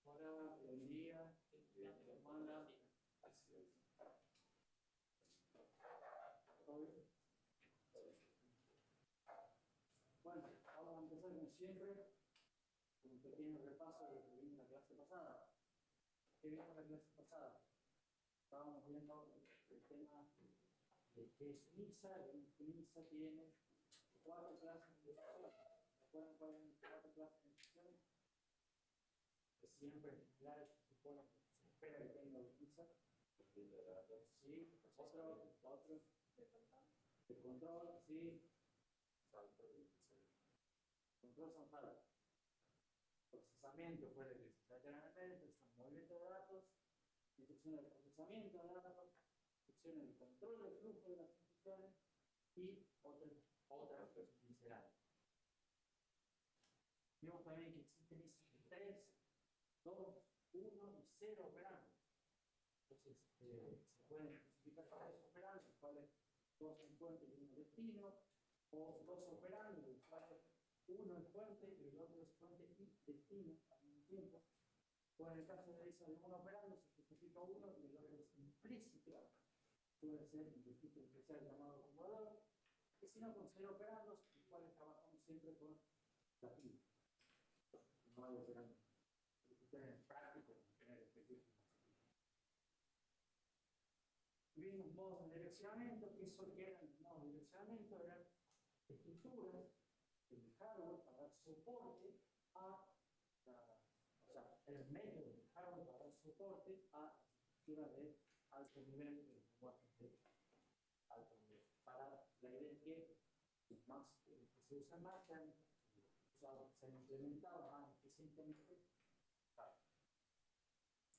Hola, buen día. ¿Cómo andan? ¿Todo bien? Bueno, vamos a empezar como siempre con un pequeño repaso de lo que vimos en la clase pasada. ¿Qué vimos en la clase pasada? Estábamos viendo el tema de qué es NISA. NISA tiene 4 clases de instrucción. ¿Recuerdan cuáles son las 4 clases de instrucción? Que siempre en general se supone que se espera que tenga NISA. Sí, otro. De control, sí. Control son saltos. Procesamiento fue el que se generalmente, son movimiento de datos, instrucciones de procesamiento de datos, instrucciones de control del flujo de las instrucciones y otras viscerales. Vimos también que existen ISAs de 3, 2, 1 y 0 operandos. Entonces, se pueden especificar 3 operandos, los cuales 2 son fuente y 1 destino, o 2 operandos, los cuales uno es fuente y el otro es fuente y destino al mismo tiempo. O en el caso de ISA de un operando, se especifica uno y el otro es implícito. Puede ser un registro especial llamado acumulador. Y si no, con 0 operandos, los cuales trabajamos siempre con latino. No hay operando. Ustedes práctico, tener específico. Vimos modos de direccionamiento. ¿Qué eran los modos de direccionamiento? Eran estructuras el hardware para dar soporte a el método del hardware para dar soporte a estructuras de alto nivel, de lenguajes de alto nivel. Para la idea es que se usa más, se han implementado más eficientemente.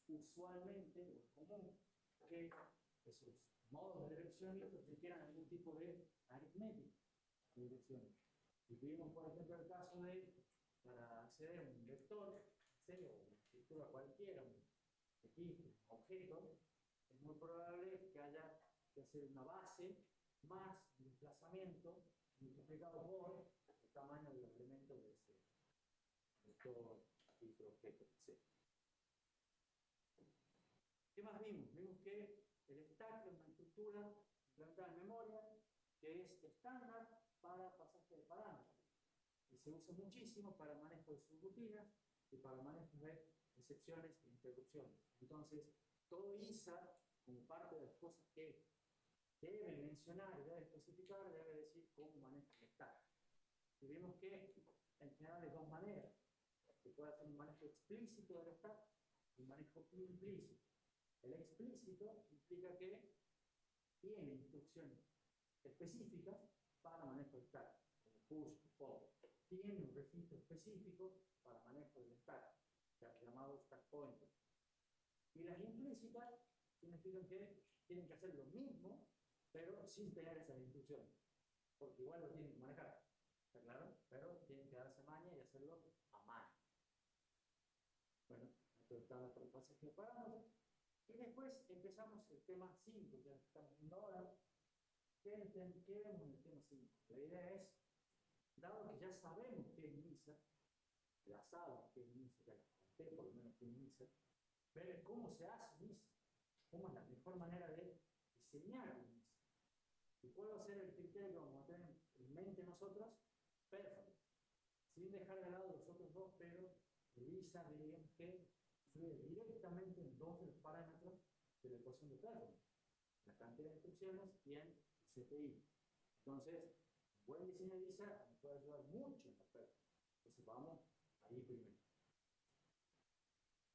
Usualmente, o es común, que esos modos de direccionamiento requieran algún tipo de aritmética de direcciones. Y tuvimos, por ejemplo, el caso de, para acceder a un vector, o una estructura cualquiera, un registro, un objeto, es muy probable que haya que hacer una base más un desplazamiento multiplicado por el tamaño de los elementos de ese vector, registro, objeto, etc. ¿Qué más vimos? Vimos que el stack es una estructura implementada en memoria que es estándar para pasaje de parámetros. Y se usa muchísimo para el manejo de subrutinas y para el manejo de excepciones e interrupciones. Entonces, todo ISA, como parte de las cosas que debe mencionar y debe especificar, debe decir cómo maneja el stack. Y vimos que en general de 2 maneras. Se puede hacer un manejo explícito del stack y un manejo implícito. El explícito implica que tiene instrucciones específicas para manejo del stack, como push o pop. Tiene un registro específico para manejo del stack, llamado stack pointer. Y las implícitas significan que tienen que hacer lo mismo, pero sin tener esas instrucciones, porque igual lo tienen que manejar, ¿está claro? Pero tienen que darse maña y hacerlo a mano. Bueno, esto está la pasaje de parámetros. Y después empezamos el tema 5, ya estamos viendo ahora. ¿Qué vemos en el tema 5? La idea es, dado que ya sabemos qué es NISA, ya sabemos qué es NISA, ya les conté por lo menos qué es NISA, ver cómo se hace NISA, cómo es la mejor manera de diseñar NISA. ¿Y cuál va a ser el criterio que vamos a tener en mente nosotros? Performance. Sin dejar de lado los otros dos, pero el ISA, digamos que influye directamente en 2 de los parámetros de la ecuación de performance: la cantidad de instrucciones y el CPI. Entonces, un buen diseño de ISA nos puede ayudar mucho en la performance. Entonces, vamos ahí primero.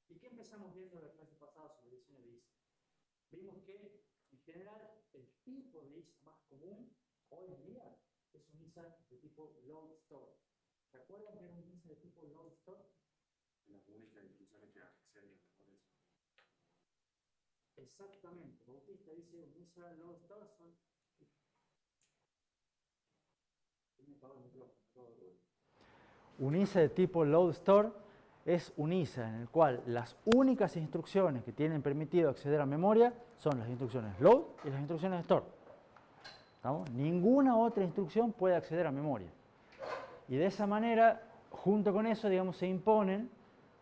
¿Y qué empezamos viendo en la clase pasada sobre el diseño de ISA? Vimos que, en general, el tipo de ISA más común hoy en día es un ISA de tipo load store. ¿Se acuerdan que era un ISA de tipo load store? Las únicas instrucciones que acceden por eso. Exactamente. Bautista dice un ISA load store son... Un ISA de tipo load store es un ISA en el cual las únicas instrucciones que tienen permitido acceder a memoria son las instrucciones load y las instrucciones store. ¿Estamos? Ninguna otra instrucción puede acceder a memoria. Y de esa manera, junto con eso, digamos, se imponen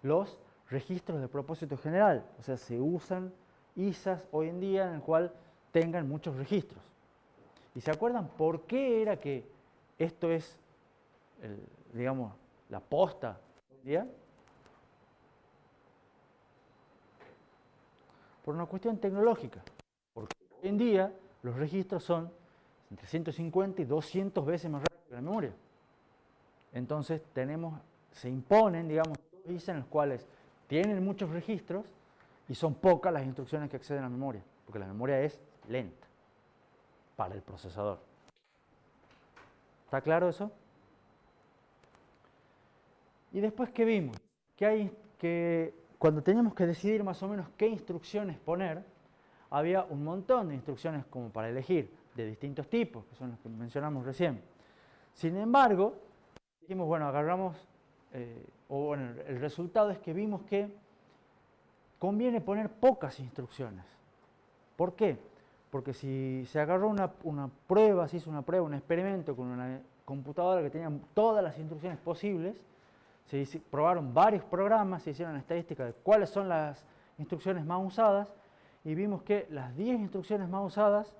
los registros de propósito general. O sea, se usan ISAs hoy en día en el cual tengan muchos registros. ¿Y se acuerdan por qué era que esto es, digamos, la posta hoy en día? Por una cuestión tecnológica. Porque hoy en día los registros son entre 150 y 200 veces más rápidos que la memoria. Entonces se imponen, digamos, ISAs en los cuales tienen muchos registros y son pocas las instrucciones que acceden a la memoria, porque la memoria es lenta para el procesador. ¿Está claro eso? Y después, ¿qué vimos? Que cuando teníamos que decidir más o menos qué instrucciones poner, había un montón de instrucciones como para elegir, de distintos tipos, que son los que mencionamos recién. Sin embargo, dijimos, bueno, agarramos, el resultado es que vimos que conviene poner pocas instrucciones. ¿Por qué? Porque si se agarró una prueba, se hizo una prueba, un experimento con una computadora que tenía todas las instrucciones posibles, probaron varios programas, se hicieron estadísticas de cuáles son las instrucciones más usadas y vimos que las 10 instrucciones más usadas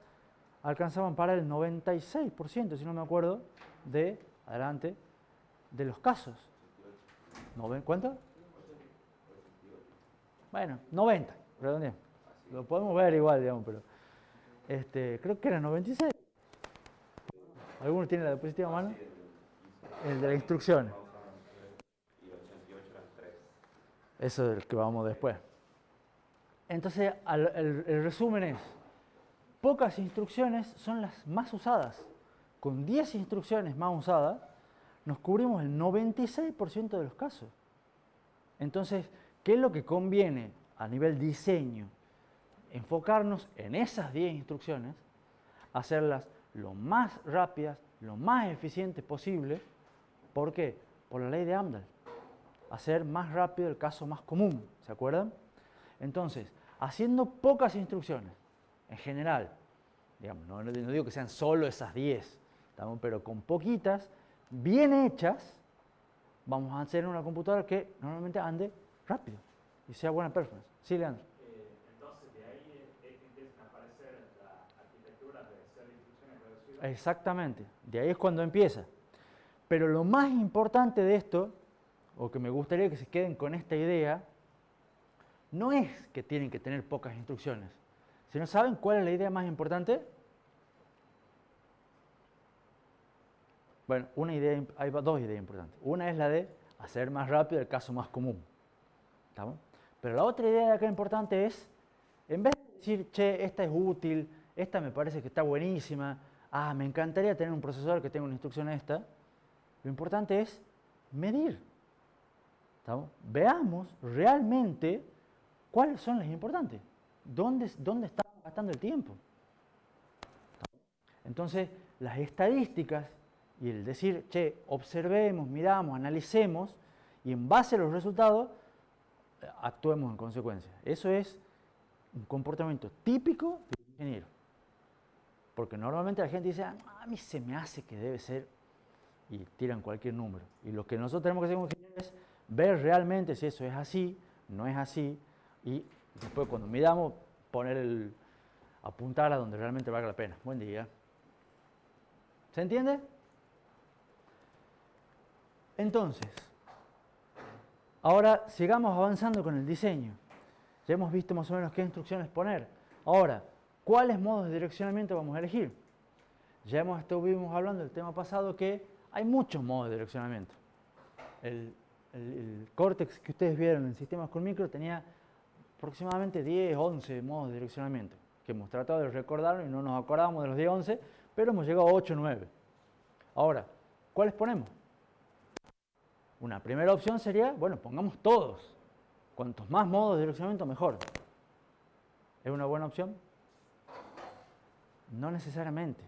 alcanzaban para el 96%, si no me acuerdo, de los casos. ¿Cuánto? Bueno, 90, redondeamos. Lo podemos ver igual, digamos, pero creo que era 96. ¿Alguno tiene la diapositiva a mano? El de las instrucciones. Eso es el que vamos después. Entonces, el resumen es, pocas instrucciones son las más usadas. Con 10 instrucciones más usadas, nos cubrimos el 96% de los casos. Entonces, ¿qué es lo que conviene a nivel diseño? Enfocarnos en esas 10 instrucciones, hacerlas lo más rápidas, lo más eficientes posible. ¿Por qué? Por la ley de Amdahl. Hacer más rápido el caso más común, ¿se acuerdan? Entonces, haciendo pocas instrucciones, en general, digamos, no digo que sean solo esas 10, pero con poquitas, bien hechas, vamos a hacer una computadora que normalmente ande rápido y sea buena performance. Sí, Leandro. Entonces, de ahí es que empiezan a aparecer las arquitecturas de ser instrucciones reducidas. Exactamente, de ahí es cuando empieza. Pero lo más importante de esto, o que me gustaría que se queden con esta idea, no es que tienen que tener pocas instrucciones, sino ¿saben cuál es la idea más importante? Bueno, hay dos ideas importantes. Una es la de hacer más rápido el caso más común. ¿Estamos? Pero la otra idea de acá importante es, en vez de decir, che, esta es útil, esta me parece que está buenísima, me encantaría tener un procesador que tenga una instrucción esta, lo importante es medir. ¿Estamos? Veamos realmente cuáles son las importantes. ¿Dónde estamos gastando el tiempo? Entonces, las estadísticas y el decir, che, observemos, miramos, analicemos y en base a los resultados actuemos en consecuencia. Eso es un comportamiento típico de un ingeniero. Porque normalmente la gente dice, a mí se me hace que debe ser, y tiran cualquier número. Y lo que nosotros tenemos que hacer como ingenieros es ver realmente si eso es así, no es así, y después cuando midamos, apuntar a donde realmente valga la pena. Buen día. ¿Se entiende? Entonces, ahora sigamos avanzando con el diseño. Ya hemos visto más o menos qué instrucciones poner. Ahora, ¿cuáles modos de direccionamiento vamos a elegir? Ya estuvimos hablando del tema pasado que hay muchos modos de direccionamiento. El Cortex que ustedes vieron en sistemas con micro tenía aproximadamente 10, 11 modos de direccionamiento, que hemos tratado de recordar y no nos acordamos de los 10, 11, pero hemos llegado a 8, 9. Ahora, ¿cuáles ponemos? Una primera opción sería, bueno, pongamos todos. Cuantos más modos de direccionamiento, mejor. ¿Es una buena opción? No necesariamente.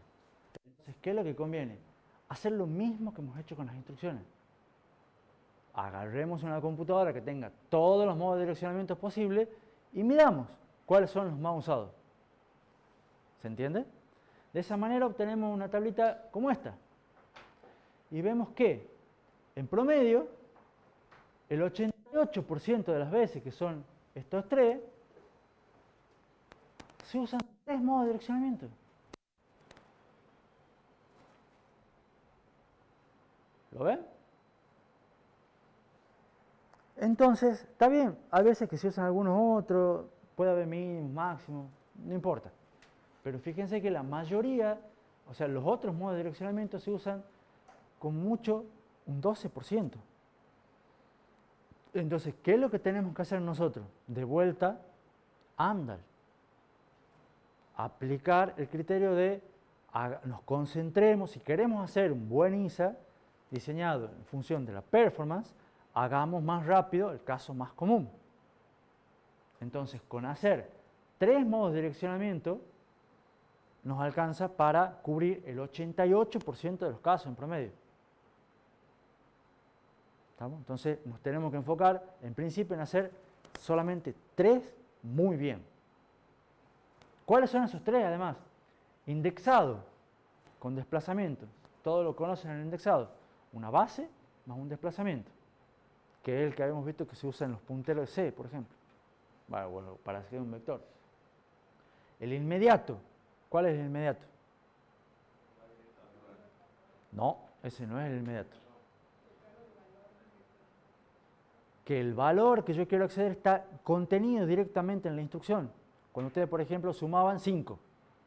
Entonces, ¿qué es lo que conviene? Hacer lo mismo que hemos hecho con las instrucciones. Agarremos una computadora que tenga todos los modos de direccionamiento posibles y midamos cuáles son los más usados. ¿Se entiende? De esa manera obtenemos una tablita como esta. Y vemos que En promedio, el 88% de las veces que son estos tres, se usan tres modos de direccionamiento. ¿Lo ven? Entonces, está bien, hay veces que se usan algunos otros, puede haber mínimos, máximos, no importa. Pero fíjense que la mayoría, o sea, los otros modos de direccionamiento se usan con mucho un 12%. Entonces, ¿qué es lo que tenemos que hacer nosotros? De vuelta, AMDAL. Aplicar el criterio de nos concentremos, si queremos hacer un buen ISA diseñado en función de la performance, hagamos más rápido el caso más común. Entonces, con hacer 3 modos de direccionamiento, nos alcanza para cubrir el 88% de los casos en promedio. ¿Estamos? Entonces, nos tenemos que enfocar, en principio, en hacer solamente 3 muy bien. ¿Cuáles son esos 3, además? Indexado, con desplazamiento. Todos lo conocen en el indexado. Una base más un desplazamiento, que es el que habíamos visto que se usa en los punteros de C, por ejemplo. Bueno, para hacer un vector. El inmediato. ¿Cuál es el inmediato? No, ese no es el inmediato. Que el valor que yo quiero acceder está contenido directamente en la instrucción. Cuando ustedes, por ejemplo, sumaban 5.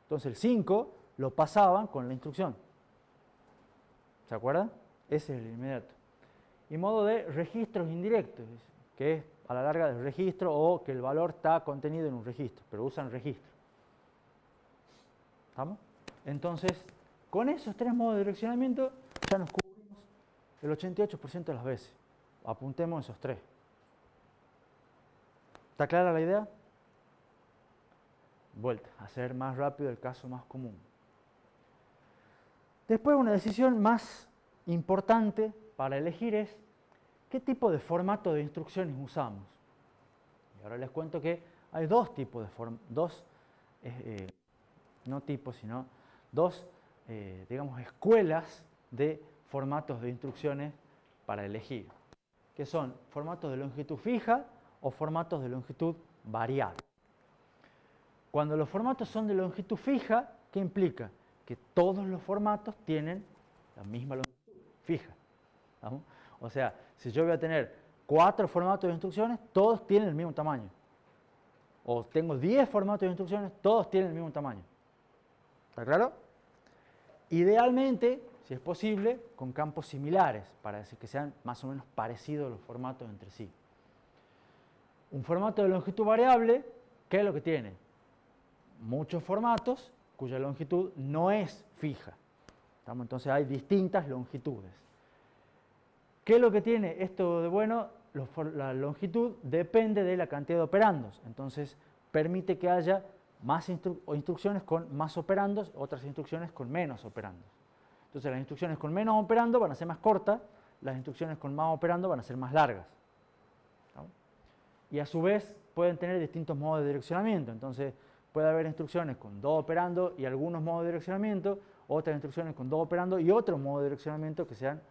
Entonces el 5 lo pasaban con la instrucción. ¿Se acuerdan? Ese es el inmediato. Y modo de registros indirectos, que es a la larga del registro o que el valor está contenido en un registro, pero usan registro. ¿Estamos? Entonces, con esos 3 modos de direccionamiento ya nos cubrimos el 88% de las veces. Apuntemos esos 3. ¿Está clara la idea? Vuelta, hacer más rápido el caso más común. Después, una decisión más importante para elegir es qué tipo de formato de instrucciones usamos. Y ahora les cuento que hay dos tipos de no tipos, sino dos, digamos, escuelas de formatos de instrucciones para elegir, que son formatos de longitud fija o formatos de longitud variable. Cuando los formatos son de longitud fija, ¿qué implica? Que todos los formatos tienen la misma longitud fija. ¿Vamos? O sea, si yo voy a tener 4 formatos de instrucciones, todos tienen el mismo tamaño. O tengo 10 formatos de instrucciones, todos tienen el mismo tamaño. ¿Está claro? Idealmente, si es posible, con campos similares, para decir que sean más o menos parecidos los formatos entre sí. Un formato de longitud variable, ¿qué es lo que tiene? Muchos formatos cuya longitud no es fija. ¿Estamos? Entonces hay distintas longitudes. ¿Qué es lo que tiene esto de bueno? La longitud depende de la cantidad de operandos. Entonces permite que haya más instrucciones con más operandos, otras instrucciones con menos operandos. Entonces las instrucciones con menos operandos van a ser más cortas, las instrucciones con más operandos van a ser más largas. ¿No? Y a su vez pueden tener distintos modos de direccionamiento. Entonces puede haber instrucciones con 2 operandos y algunos modos de direccionamiento, otras instrucciones con 2 operandos y otros modos de direccionamiento que sean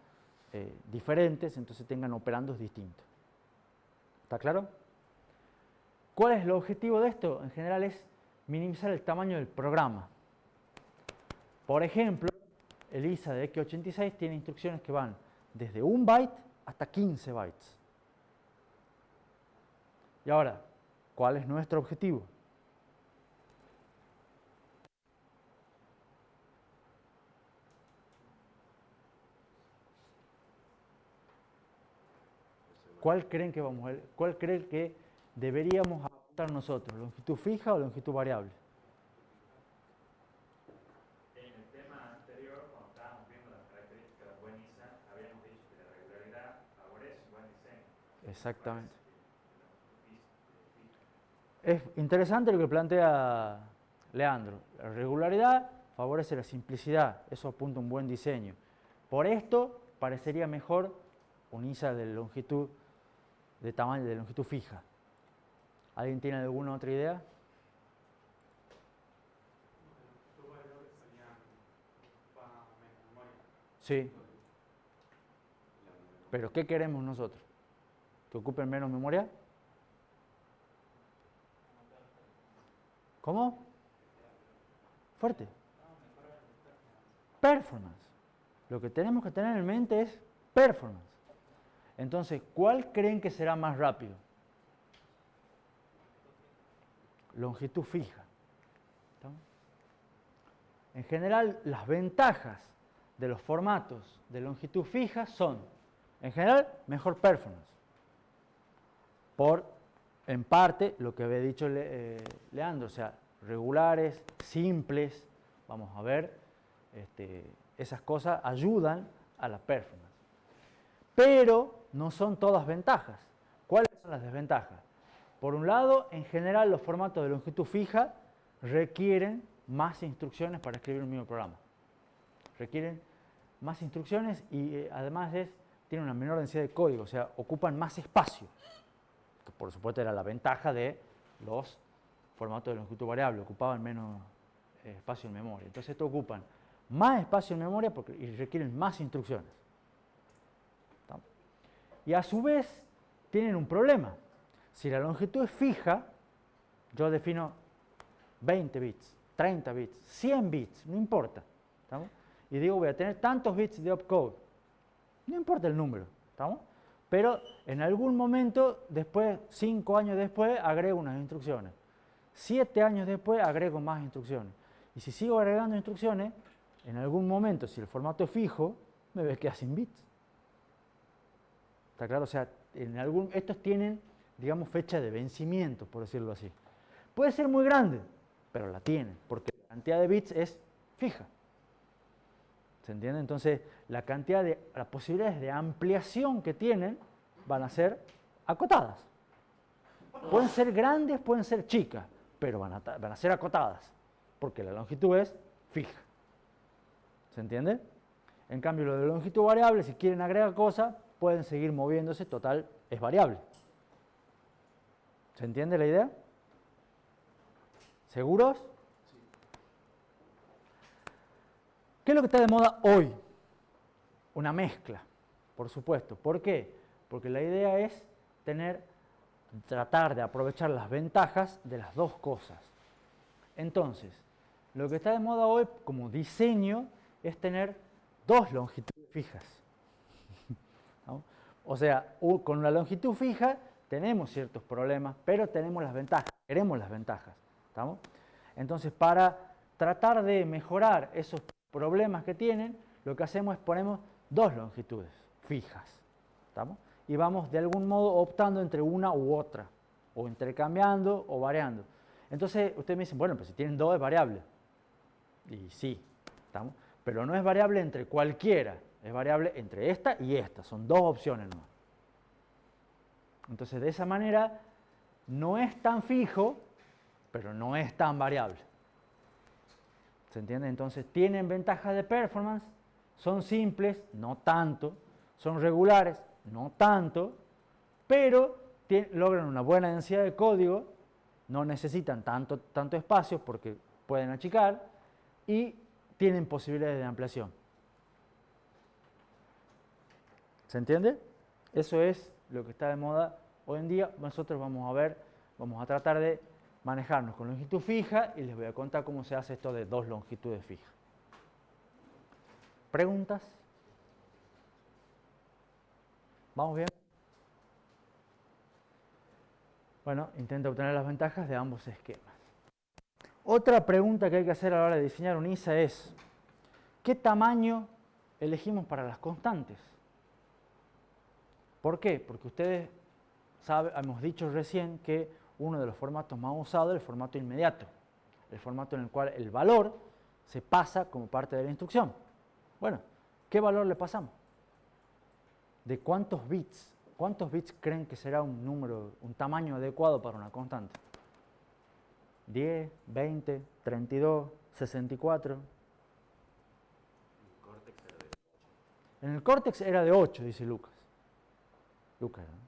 diferentes, entonces tengan operandos distintos. ¿Está claro? ¿Cuál es el objetivo de esto? En general es minimizar el tamaño del programa. Por ejemplo, el ISA de X86 tiene instrucciones que van desde 1 byte hasta 15 bytes. Y ahora, ¿cuál es nuestro objetivo? ¿Cuál creen que deberíamos apuntar nosotros? ¿Longitud fija o longitud variable? En el tema anterior, cuando estábamos viendo las características del buen ISA, habíamos dicho que la regularidad favorece un buen diseño. Exactamente. Es interesante lo que plantea Leandro. La regularidad favorece la simplicidad, eso apunta a un buen diseño. Por esto parecería mejor un ISA de longitud de tamaño de longitud fija. ¿Alguien tiene alguna otra idea? Sí. Pero ¿qué queremos nosotros? ¿Que ocupen menos memoria? ¿Cómo? Fuerte. Performance. Lo que tenemos que tener en mente es performance. Entonces, ¿cuál creen que será más rápido? Longitud fija. ¿Estamos? En general, las ventajas de los formatos de longitud fija son, en general, mejor performance. Por, en parte, lo que había dicho Leandro, o sea, regulares, simples, vamos a ver, esas cosas ayudan a la performance. Pero no son todas ventajas. ¿Cuáles son las desventajas? Por un lado, en general, los formatos de longitud fija requieren más instrucciones para escribir un mismo programa. Requieren más instrucciones y además tienen una menor densidad de código, o sea, ocupan más espacio. Que por supuesto era la ventaja de los formatos de longitud variable, ocupaban menos espacio en memoria. Entonces estos ocupan más espacio en memoria y requieren más instrucciones. ¿Está? Y a su vez tienen un problema. Si la longitud es fija, yo defino 20 bits, 30 bits, 100 bits, no importa. ¿Estamos? Y digo, voy a tener tantos bits de opcode. No importa el número. ¿Estamos? Pero en algún momento, después, 5 años después, agrego unas instrucciones. 7 años después, agrego más instrucciones. Y si sigo agregando instrucciones, en algún momento, si el formato es fijo, me voy a quedar sin bits. ¿Está claro? O sea, estos tienen, digamos, fecha de vencimiento, por decirlo así. Puede ser muy grande, pero la tienen, porque la cantidad de bits es fija. ¿Se entiende? Entonces, las posibilidades de ampliación que tienen van a ser acotadas. Pueden ser grandes, pueden ser chicas, pero van a ser acotadas, porque la longitud es fija. ¿Se entiende? En cambio, lo de longitud variable, si quieren agregar cosas, pueden seguir moviéndose, total, es variable. ¿Se entiende la idea? ¿Seguros? Sí. ¿Qué es lo que está de moda hoy? Una mezcla, por supuesto. ¿Por qué? Porque la idea es tratar de aprovechar las ventajas de las dos cosas. Entonces, lo que está de moda hoy como diseño es tener dos longitudes fijas. ¿No? O sea, con una longitud fija tenemos ciertos problemas, pero tenemos las ventajas, queremos las ventajas. ¿Estamos? Entonces, para tratar de mejorar esos problemas que tienen, lo que hacemos es ponemos dos longitudes fijas. ¿Estamos? Y vamos de algún modo optando entre una u otra, o intercambiando o variando. Entonces, ustedes me dicen, bueno, pues si tienen dos es variable. Y sí, ¿estamos? Pero no es variable entre cualquiera, es variable entre esta y esta, son dos opciones nomás. Entonces, de esa manera, no es tan fijo, pero no es tan variable. ¿Se entiende? Entonces, tienen ventajas de performance, son simples, no tanto, son regulares, no tanto, pero logran una buena densidad de código, no necesitan tanto espacio porque pueden achicar y tienen posibilidades de ampliación. ¿Se entiende? Eso es lo que está de moda hoy en día. Nosotros vamos a tratar de manejarnos con longitud fija y les voy a contar cómo se hace esto de dos longitudes fijas. ¿Preguntas? ¿Vamos bien? Bueno, intenta obtener las ventajas de ambos esquemas. Otra pregunta que hay que hacer a la hora de diseñar un ISA es, ¿qué tamaño elegimos para las constantes? ¿Por qué? Porque ustedes hemos dicho recién que uno de los formatos más usados es el formato inmediato, el formato en el cual el valor se pasa como parte de la instrucción. Bueno, ¿qué valor le pasamos? ¿De cuántos bits? ¿Cuántos bits creen que será un tamaño adecuado para una constante? 10, 20, 32, 64. En el córtex era de 8, dice Lucas. Lucas, ¿no?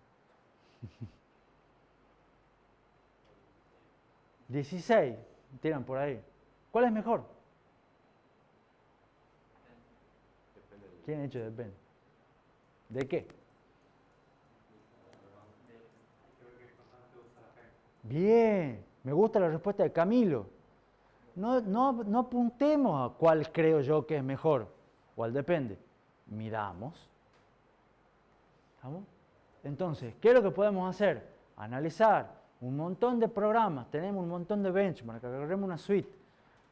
16, tiran por ahí. ¿Cuál es mejor? ¿Quién ha hecho depende? ¿De qué? Bien, me gusta la respuesta de Camilo. No apuntemos a cuál creo yo que es mejor, cuál depende. Midamos. ¿Estamos? Entonces, ¿qué es lo que podemos hacer? Analizar un montón de programas, tenemos un montón de benchmarks, agarremos una suite,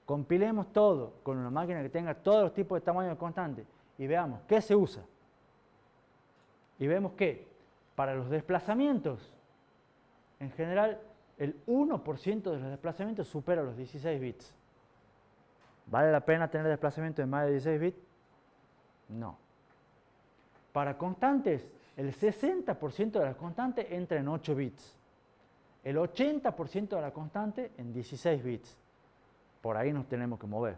compilemos todo con una máquina que tenga todos los tipos de tamaño de constante y veamos qué se usa. Y vemos que para los desplazamientos, en general, el 1% de los desplazamientos supera los 16 bits. ¿Vale la pena tener desplazamiento de más de 16 bits? No. Para constantes, el 60% de las constantes entra en 8 bits. El 80% de la constante en 16 bits. Por ahí nos tenemos que mover.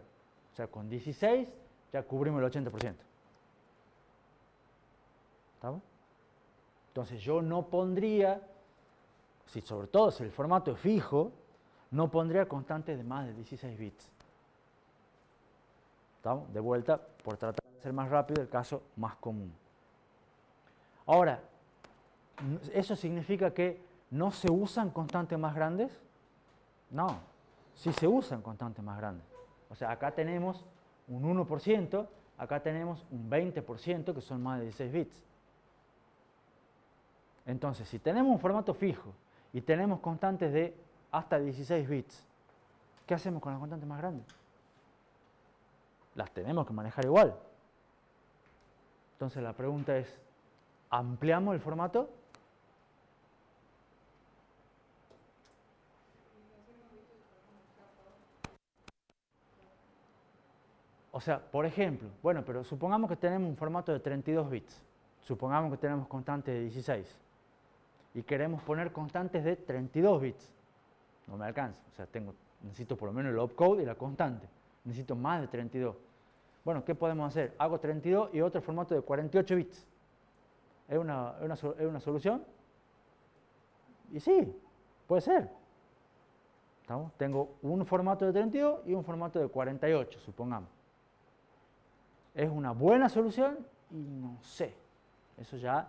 O sea, con 16 ya cubrimos el 80%. ¿Estamos? Entonces yo no pondría, sobre todo si el formato es fijo, no pondría constantes de más de 16 bits. ¿Estamos? De vuelta, por tratar de ser más rápido, el caso más común. Ahora, ¿eso significa que no se usan constantes más grandes? No, sí se usan constantes más grandes. O sea, acá tenemos un 1%, acá tenemos un 20% que son más de 16 bits. Entonces, si tenemos un formato fijo y tenemos constantes de hasta 16 bits, ¿qué hacemos con las constantes más grandes? Las tenemos que manejar igual. Entonces la pregunta es, ¿ampliamos el formato? O sea, por ejemplo, bueno, pero supongamos que tenemos un formato de 32 bits. Supongamos que tenemos constantes de 16. Y queremos poner constantes de 32 bits. No me alcanza. O sea, necesito por lo menos el opcode y la constante. Necesito más de 32. Bueno, ¿qué podemos hacer? Hago 32 y otro formato de 48 bits. ¿Es una solución? Y sí, puede ser. ¿Estamos? Tengo un formato de 32 y un formato de 48, supongamos. ¿Es una buena solución? Y no sé. Eso ya,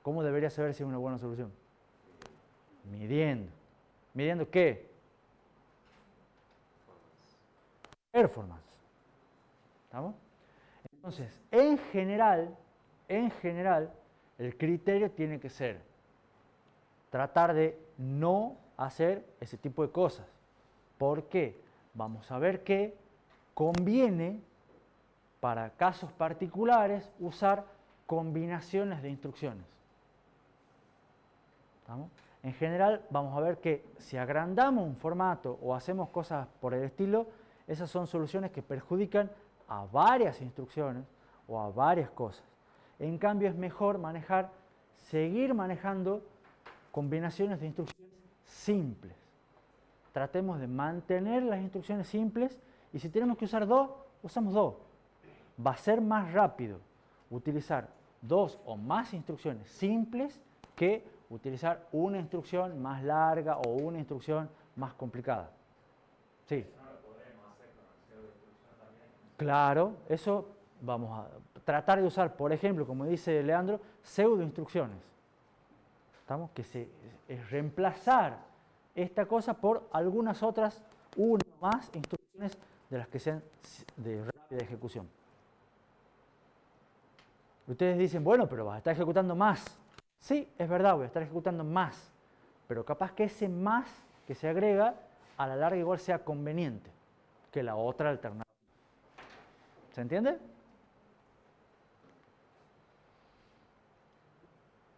¿cómo debería saber si es una buena solución? Midiendo. ¿Midiendo qué? Performance. ¿Estamos? Entonces, en general, el criterio tiene que ser tratar de no hacer ese tipo de cosas. ¿Por qué? Vamos a ver que conviene para casos particulares usar combinaciones de instrucciones. ¿Estamos? En general vamos a ver que si agrandamos un formato o hacemos cosas por el estilo, esas son soluciones que perjudican a varias instrucciones o a varias cosas. En cambio es mejor seguir manejando combinaciones de instrucciones simples. Tratemos de mantener las instrucciones simples y si tenemos que usar dos, usamos dos. Va a ser más rápido utilizar dos o más instrucciones simples que utilizar una instrucción más larga o una instrucción más complicada. Sí. Claro, eso vamos a tratar de usar, por ejemplo, como dice Leandro, pseudo instrucciones. ¿Estamos? Es reemplazar esta cosa por algunas otras, una más instrucciones de las que sean de rápida ejecución. Ustedes dicen, bueno, pero vas a estar ejecutando más. Sí, es verdad, voy a estar ejecutando más. Pero capaz que ese más que se agrega, a la larga igual sea conveniente que la otra alternativa. ¿Se entiende?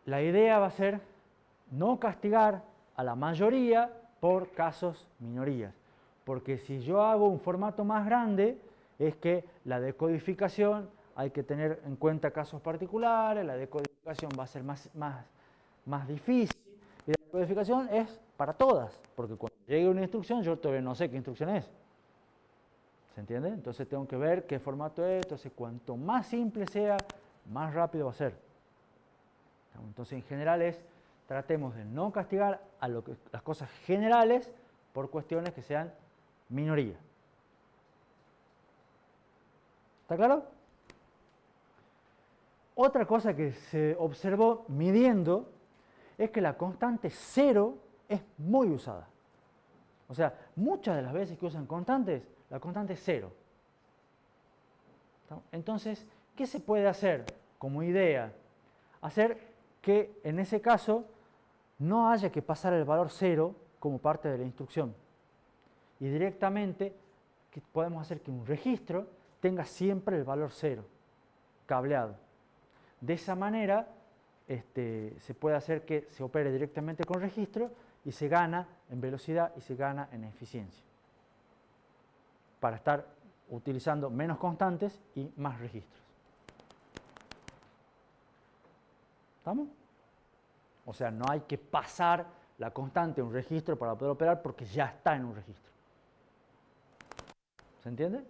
La idea va a ser no castigar a la mayoría por casos minorías. Porque si yo hago un formato más grande, es que la decodificación hay que tener en cuenta casos particulares, la decodificación va a ser más difícil. Y la decodificación es para todas, porque cuando llegue una instrucción yo todavía no sé qué instrucción es. ¿Se entiende? Entonces tengo que ver qué formato es, entonces cuanto más simple sea, más rápido va a ser. Entonces en general tratemos de no castigar a las cosas generales por cuestiones que sean minoría. ¿Está claro? Otra cosa que se observó midiendo es que la constante 0 es muy usada. O sea, muchas de las veces que usan constantes, la constante es 0. Entonces, ¿qué se puede hacer como idea? Hacer que en ese caso no haya que pasar el valor 0 como parte de la instrucción. Y directamente podemos hacer que un registro tenga siempre el valor 0, cableado. De esa manera se puede hacer que se opere directamente con registro y se gana en velocidad y se gana en eficiencia. Para estar utilizando menos constantes y más registros. ¿Estamos? O sea, no hay que pasar la constante a un registro para poder operar porque ya está en un registro. ¿Se entiende?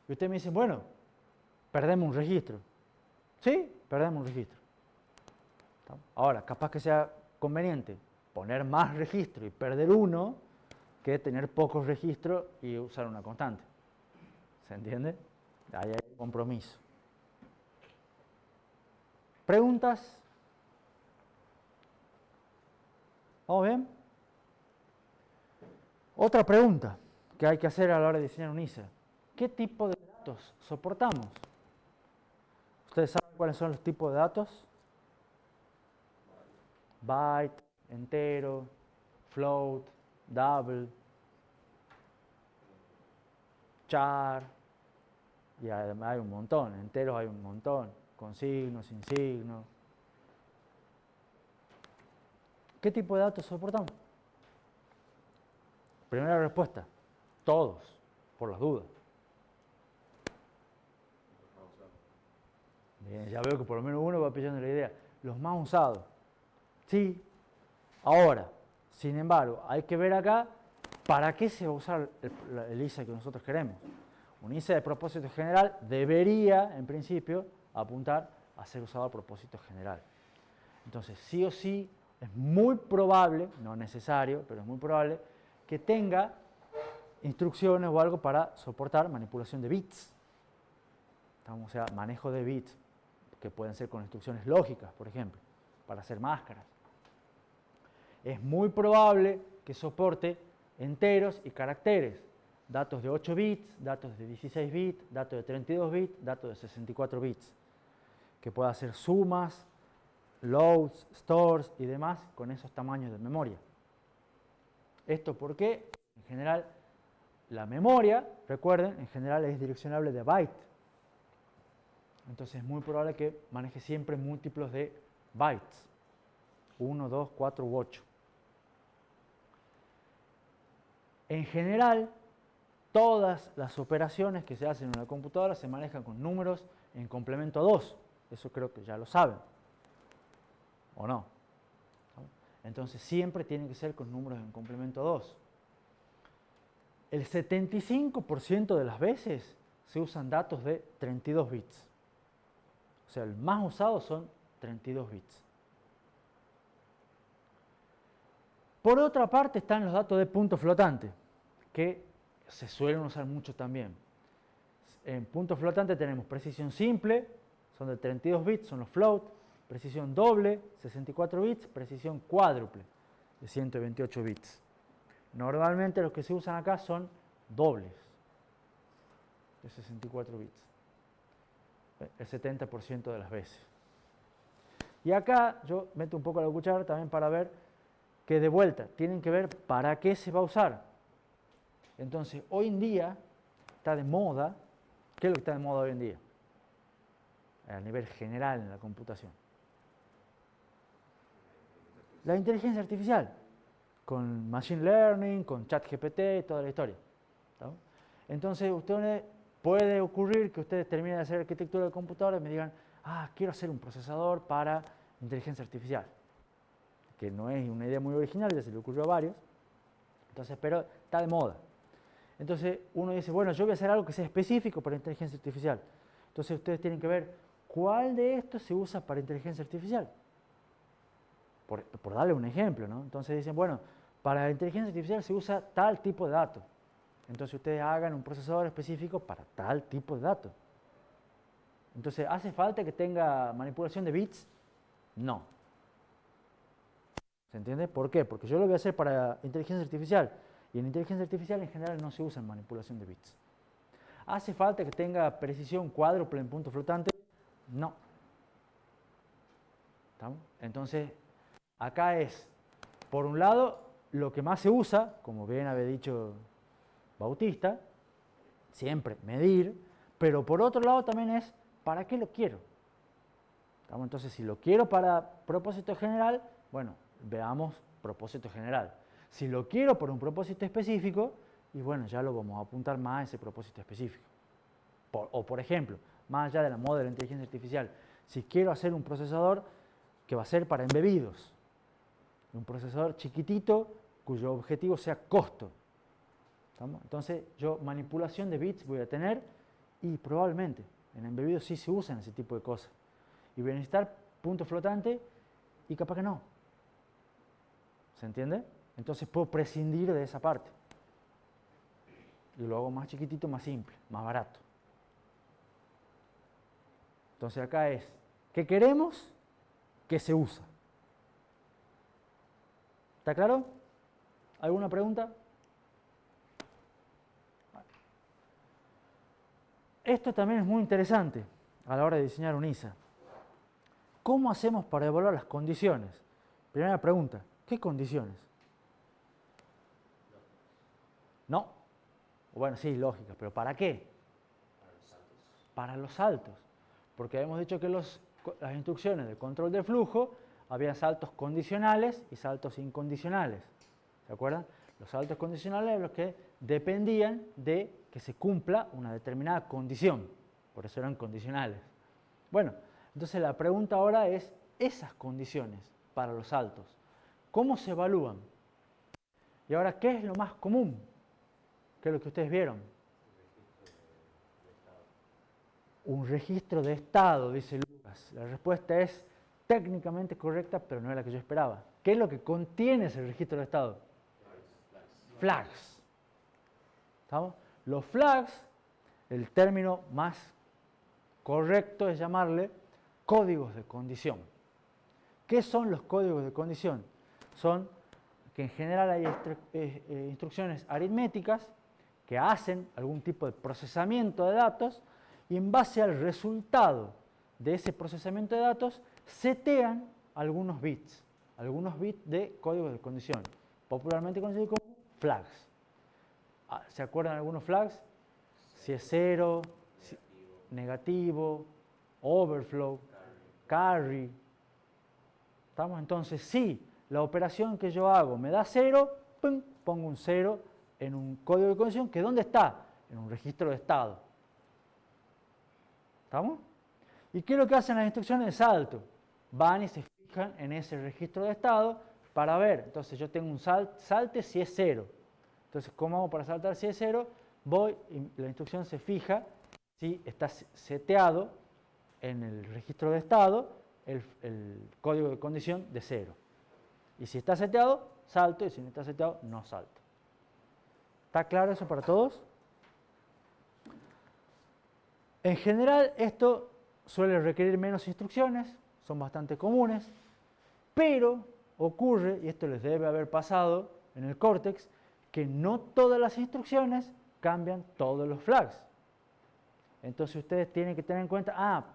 Y usted me dice, bueno, perdemos un registro. Sí, perdemos un registro. Ahora, capaz que sea conveniente poner más registro y perder uno que tener pocos registros y usar una constante. ¿Se entiende? Ahí hay un compromiso. ¿Preguntas? ¿Vamos bien? Otra pregunta que hay que hacer a la hora de diseñar un ISA. ¿Qué tipo de datos soportamos? ¿Ustedes saben cuáles son los tipos de datos? Byte, entero, float, double, char, y además hay un montón, enteros hay un montón, con signo, sin signo. ¿Qué tipo de datos soportamos? Primera respuesta, todos, por las dudas. Bien, ya veo que por lo menos uno va pillando la idea. Los más usados. Sí. Ahora, sin embargo, hay que ver acá para qué se va a usar el ISA que nosotros queremos. Un ISA de propósito general debería, en principio, apuntar a ser usado a propósito general. Entonces, sí o sí, es muy probable, no necesario, pero es muy probable, que tenga instrucciones o algo para soportar manipulación de bits. O sea, manejo de bits, que pueden ser con instrucciones lógicas, por ejemplo, para hacer máscaras. Es muy probable que soporte enteros y caracteres, datos de 8 bits, datos de 16 bits, datos de 32 bits, datos de 64 bits, que pueda hacer sumas, loads, stores y demás con esos tamaños de memoria. ¿Esto por qué? En general, la memoria, recuerden, en general es direccionable de byte. Entonces es muy probable que maneje siempre múltiplos de bytes. 1, 2, 4 u 8. En general, todas las operaciones que se hacen en una computadora se manejan con números en complemento 2. Eso creo que ya lo saben. ¿O no? Entonces siempre tiene que ser con números en complemento 2. El 75% de las veces se usan datos de 32 bits. O sea, el más usado son 32 bits. Por otra parte están los datos de punto flotante, que se suelen usar mucho también. En punto flotante tenemos precisión simple, son de 32 bits, son los float, precisión doble, 64 bits, precisión cuádruple, de 128 bits. Normalmente los que se usan acá son dobles, de 64 bits, el 70% de las veces. Y acá yo meto un poco la cuchara también para ver que de vuelta tienen que ver para qué se va a usar. Entonces, hoy en día está de moda, ¿qué es lo que está de moda hoy en día? A nivel general en la computación. La inteligencia artificial, con Machine Learning, con ChatGPT y toda la historia. ¿No? Entonces, puede ocurrir que ustedes terminen de hacer arquitectura de computadora y me digan, quiero hacer un procesador para inteligencia artificial. Que no es una idea muy original, ya se le ocurrió a varios. Entonces, pero está de moda. Entonces, uno dice, bueno, yo voy a hacer algo que sea específico para inteligencia artificial. Entonces, ustedes tienen que ver cuál de estos se usa para inteligencia artificial. Por darle un ejemplo, ¿no? Entonces dicen, bueno, para inteligencia artificial se usa tal tipo de datos. Entonces ustedes hagan un procesador específico para tal tipo de datos. Entonces, ¿hace falta que tenga manipulación de bits? No. ¿Se entiende? ¿Por qué? Porque yo lo voy a hacer para inteligencia artificial. Y en inteligencia artificial en general no se usa en manipulación de bits. ¿Hace falta que tenga precisión cuádruple en punto flotante? No. ¿Estamos? Entonces, acá es, por un lado, lo que más se usa, como bien había dicho Bautista, siempre medir, pero por otro lado también es, ¿para qué lo quiero? ¿Estamos? Entonces, si lo quiero para propósito general, bueno, veamos propósito general. Si lo quiero por un propósito específico, y bueno, ya lo vamos a apuntar más a ese propósito específico. O por ejemplo, más allá de la moda de la inteligencia artificial, si quiero hacer un procesador que va a ser para embebidos, un procesador chiquitito cuyo objetivo sea costo. ¿Estamos? Entonces, yo manipulación de bits voy a tener y probablemente en embebidos sí se usan ese tipo de cosas. Y voy a necesitar punto flotante y capaz que no. ¿Se entiende? Entonces puedo prescindir de esa parte. Y lo hago más chiquitito, más simple, más barato. Entonces acá es, ¿qué queremos? ¿Qué se usa? ¿Está claro? ¿Alguna pregunta? Esto también es muy interesante a la hora de diseñar un ISA. ¿Cómo hacemos para evaluar las condiciones? Primera pregunta, ¿qué condiciones? No. Bueno, sí, lógica, pero ¿para qué? Para los saltos. Porque habíamos dicho que las instrucciones de control de flujo había saltos condicionales y saltos incondicionales. ¿Se acuerdan? Los saltos condicionales eran los que dependían de que se cumpla una determinada condición. Por eso eran condicionales. Bueno, entonces la pregunta ahora es esas condiciones para los saltos. ¿Cómo se evalúan? Y ahora, ¿qué es lo más común? ¿Qué es lo que ustedes vieron? Un registro de estado, dice Lucas. La respuesta es técnicamente correcta, pero no es la que yo esperaba. ¿Qué es lo que contiene ese registro de estado? Flags. ¿Estamos? Los flags, el término más correcto es llamarle códigos de condición. ¿Qué son los códigos de condición? Son que en general hay instrucciones aritméticas que hacen algún tipo de procesamiento de datos y en base al resultado de ese procesamiento de datos setean algunos bits de códigos de condición, popularmente conocidos como flags. ¿Se acuerdan de algunos flags? Si es cero, negativo, overflow, carry. ¿Estamos? Entonces, si la operación que yo hago me da 0, ¡pum!, pongo un 0 en un código de condición que ¿dónde está? En un registro de estado. ¿Estamos? ¿Y qué es lo que hacen las instrucciones de salto? Van y se fijan en ese registro de estado para ver. Entonces yo tengo un salte si es 0. Entonces, ¿cómo hago para saltar si es 0? Voy y la instrucción se fija si está seteado en el registro de estado el código de condición de 0. Y si está seteado, salto, y si no está seteado, no salto. ¿Está claro eso para todos? En general, esto suele requerir menos instrucciones, son bastante comunes, pero ocurre, y esto les debe haber pasado en el Cortex, que no todas las instrucciones cambian todos los flags. Entonces ustedes tienen que tener en cuenta,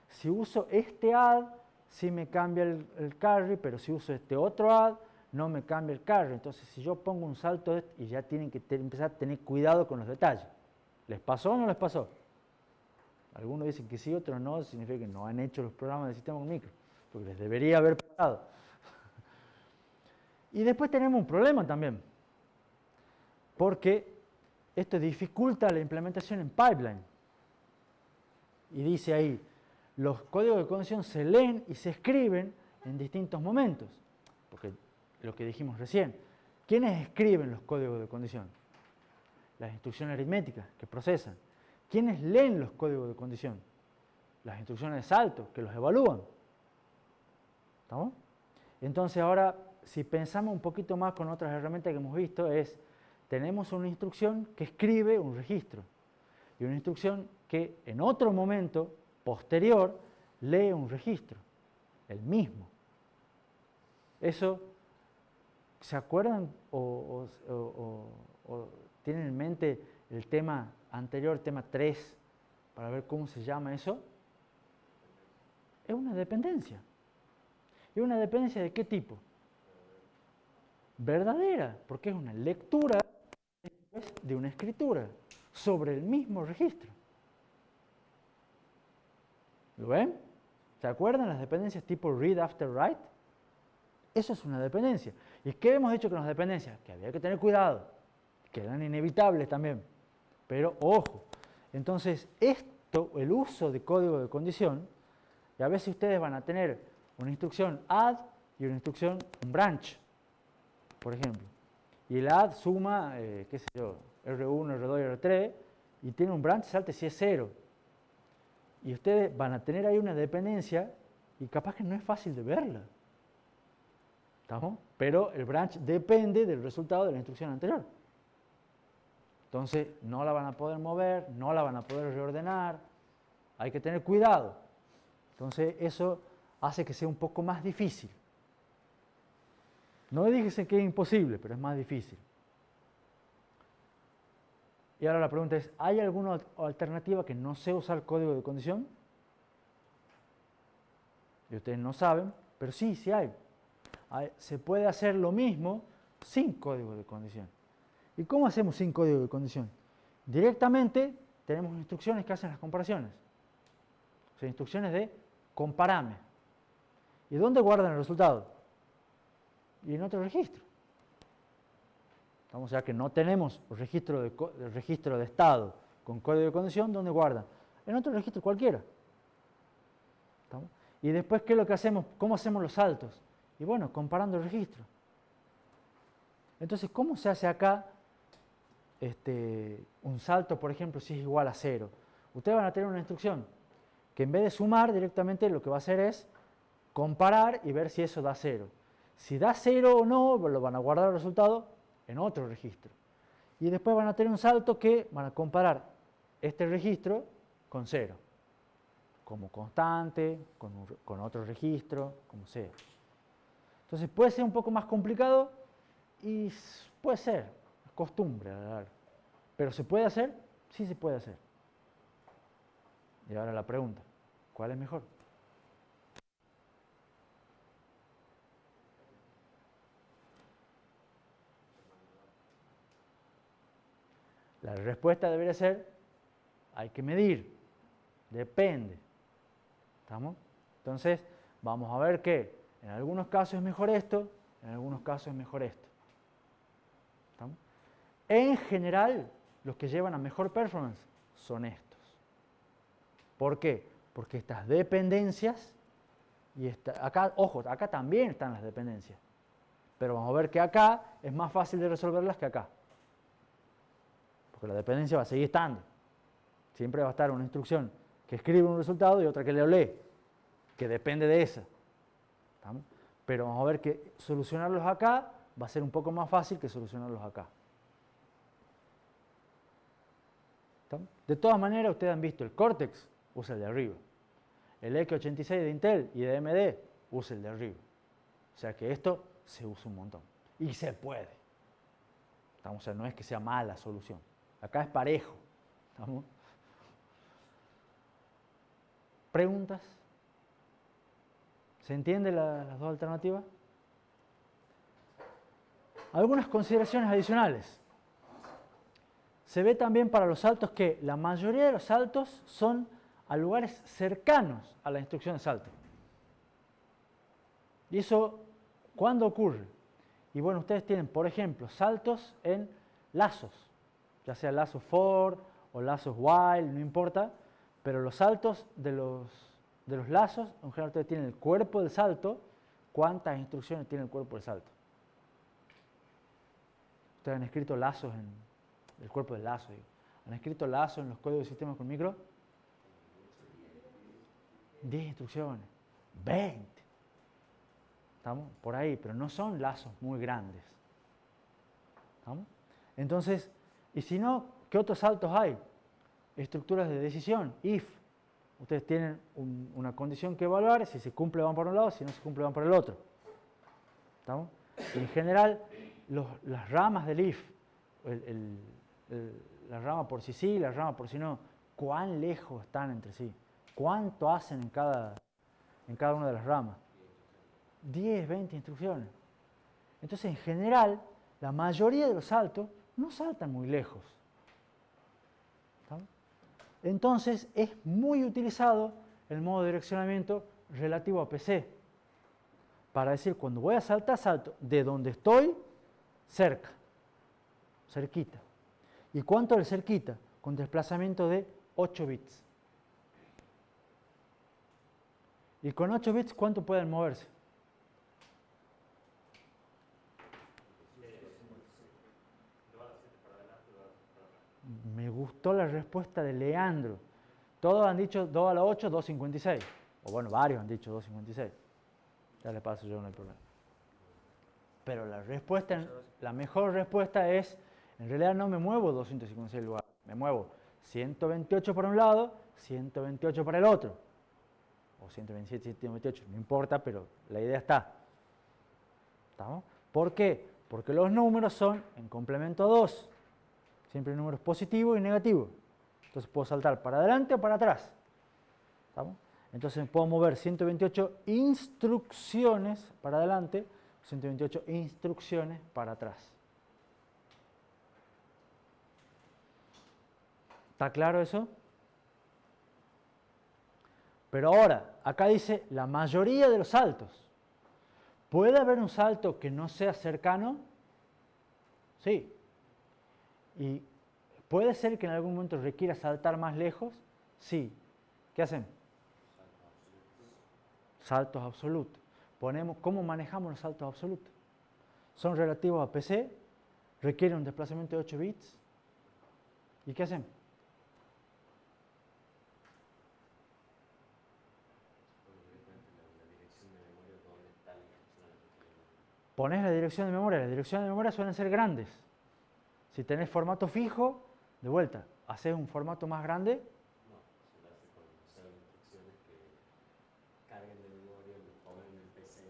si uso este add, sí me cambia el carry, pero si uso este otro add, no me cambia el carry. Entonces si yo pongo un salto, y ya tienen que empezar a tener cuidado con los detalles. ¿Les pasó o no les pasó? Algunos dicen que sí, otros no, significa que no han hecho los programas del sistema con micro, porque les debería haber pasado. Y después tenemos un problema también, porque esto dificulta la implementación en pipeline. Y dice ahí, los códigos de condición se leen y se escriben en distintos momentos, porque lo que dijimos recién, ¿quiénes escriben los códigos de condición? Las instrucciones aritméticas que procesan. ¿Quiénes leen los códigos de condición? Las instrucciones de salto, que los evalúan. ¿Estamos? Entonces ahora, si pensamos un poquito más con otras herramientas que hemos visto, tenemos una instrucción que escribe un registro y una instrucción que en otro momento posterior lee un registro, el mismo. Eso ¿Se acuerdan o tienen en mente el tema anterior, tema 3, para ver cómo se llama eso? Es una dependencia. ¿Y una dependencia de qué tipo? Verdadera, porque es una lectura de una escritura sobre el mismo registro. ¿Lo ven? ¿Se acuerdan las dependencias tipo read after write? Eso es una dependencia. ¿Y qué hemos hecho con las dependencias? Que había que tener cuidado, que eran inevitables también. Pero ojo, entonces esto, el uso de código de condición, y a veces ustedes van a tener una instrucción add y una instrucción un branch, por ejemplo. Y el add suma, qué sé yo, R1, R2 y R3, y tiene un branch, salte si es 0. Y ustedes van a tener ahí una dependencia y capaz que no es fácil de verla. ¿Estamos? Pero el branch depende del resultado de la instrucción anterior. Entonces no la van a poder mover, no la van a poder reordenar. Hay que tener cuidado. Entonces eso hace que sea un poco más difícil. No dije que es imposible, pero es más difícil. Y ahora la pregunta es, ¿hay alguna alternativa que no sea usar código de condición? Y ustedes no saben, pero sí, sí hay. Se puede hacer lo mismo sin código de condición. ¿Y cómo hacemos sin código de condición? Directamente tenemos instrucciones que hacen las comparaciones. O sea, instrucciones de comparame. ¿Y dónde guardan el resultado? Y en otro registro. O sea que no tenemos registro de estado con código de condición, ¿dónde guardan? En otro registro cualquiera. ¿Estamos? Y después, ¿qué es lo que hacemos? ¿Cómo hacemos los saltos? Y bueno, comparando el registro. Entonces, ¿cómo se hace acá un salto, por ejemplo, si es igual a 0? Ustedes van a tener una instrucción que en vez de sumar directamente lo que va a hacer es comparar y ver si eso da 0. Si da 0 o no, lo van a guardar el resultado en otro registro. Y después van a tener un salto que van a comparar este registro con 0. Como constante, con otro registro, como sea. Entonces puede ser un poco más complicado y puede ser, es costumbre. Pero ¿se puede hacer? Sí se puede hacer. Y ahora la pregunta, ¿cuál es mejor? La respuesta debería ser, hay que medir, depende. ¿Estamos? Entonces, vamos a ver que en algunos casos es mejor esto, en algunos casos es mejor esto. ¿Estamos? En general, los que llevan a mejor performance son estos. ¿Por qué? Porque estas dependencias, y acá, ojo, acá también están las dependencias, pero vamos a ver que acá es más fácil de resolverlas que acá. Porque la dependencia va a seguir estando. Siempre va a estar una instrucción que escribe un resultado y otra que le lee, que depende de esa. ¿Estamos? Pero vamos a ver que solucionarlos acá va a ser un poco más fácil que solucionarlos acá. ¿Estamos? De todas maneras, ustedes han visto el Cortex, usa el de arriba. El X86 de Intel y de AMD usa el de arriba. O sea que esto se usa un montón. Y se puede. ¿Estamos? O sea, no es que sea mala solución. Acá es parejo. ¿Estamos? ¿Preguntas? ¿Se entienden las dos alternativas? Algunas consideraciones adicionales. Se ve también para los saltos que la mayoría de los saltos son a lugares cercanos a la instrucción de salto. ¿Y eso cuándo ocurre? Y bueno, ustedes tienen, por ejemplo, saltos en lazos, ya sea lazos for o lazos while, no importa, pero los saltos de los lazos, en general ustedes tienen el cuerpo del salto, ¿cuántas instrucciones tiene el cuerpo del salto? Ustedes han escrito lazos en el cuerpo del lazo, digo. ¿Han escrito lazos en los códigos de sistemas con micro? 10 instrucciones, 20. ¿Estamos? Por ahí, pero no son lazos muy grandes. ¿Estamos? Entonces, y si no, ¿qué otros saltos hay? Estructuras de decisión, if. Ustedes tienen una condición que evaluar, si se cumple van por un lado, si no se cumple van por el otro. ¿Estamos? En general, las ramas del if, la rama por sí, la rama por sí no, ¿cuán lejos están entre sí? ¿Cuánto hacen en cada una de las ramas? 10, 20 instrucciones. Entonces, en general, la mayoría de los saltos no saltan muy lejos. ¿Está? Entonces, es muy utilizado el modo de direccionamiento relativo a PC. Para decir, cuando voy a saltar, salto de donde estoy, cerca, cerquita. ¿Y cuánto de cerquita? Con desplazamiento de 8 bits. ¿Y con 8 bits cuánto pueden moverse? Me gustó la respuesta de Leandro. Todos han dicho 2 a la 8, 2.56. O bueno, varios han dicho 2.56. Ya le paso yo, no hay problema. Pero la mejor respuesta es, en realidad no me muevo 256 lugares. Me muevo 128 para un lado, 128 para el otro. O 127, 128, no importa, pero la idea está. ¿Estamos? ¿Por qué? Porque los números son en complemento a 2. Siempre números positivos y negativos. Entonces puedo saltar para adelante o para atrás. ¿Estamos? Entonces puedo mover 128 instrucciones para adelante, 128 instrucciones para atrás. ¿Está claro eso? Pero ahora, acá dice la mayoría de los saltos. ¿Puede haber un salto que no sea cercano? Sí. ¿Y puede ser que en algún momento requiera saltar más lejos? Sí. ¿Qué hacen? Saltos absolutos. ¿Cómo manejamos los saltos absolutos? Son relativos a PC, requieren un desplazamiento de 8 bits. ¿Y qué hacen? Pones la dirección de memoria. Las direcciones de memoria suelen ser grandes. Si tenés formato fijo, de vuelta, haces un formato más grande. No, se lo hace con instrucciones que carguen de memoria, lo pongan en el PC.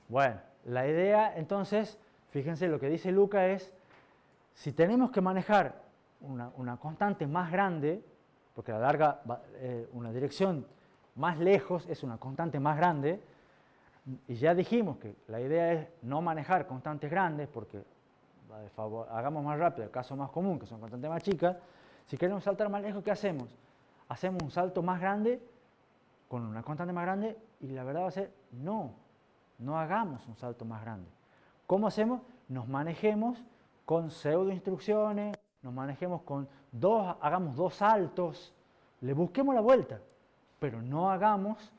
Bueno, la idea entonces, fíjense, lo que dice Luca es, si tenemos que manejar una constante más grande, porque a la larga una dirección más lejos es una constante más grande, y ya dijimos que la idea es no manejar constantes grandes, porque hagamos más rápido el caso más común, que son constantes más chicas. Si queremos saltar más lejos, ¿qué hacemos? Hacemos un salto más grande, con una constante más grande, y la verdad va a ser, no hagamos un salto más grande. ¿Cómo hacemos? Nos manejemos con pseudo instrucciones, nos manejemos con hagamos 2 saltos, le busquemos la vuelta, pero no hagamos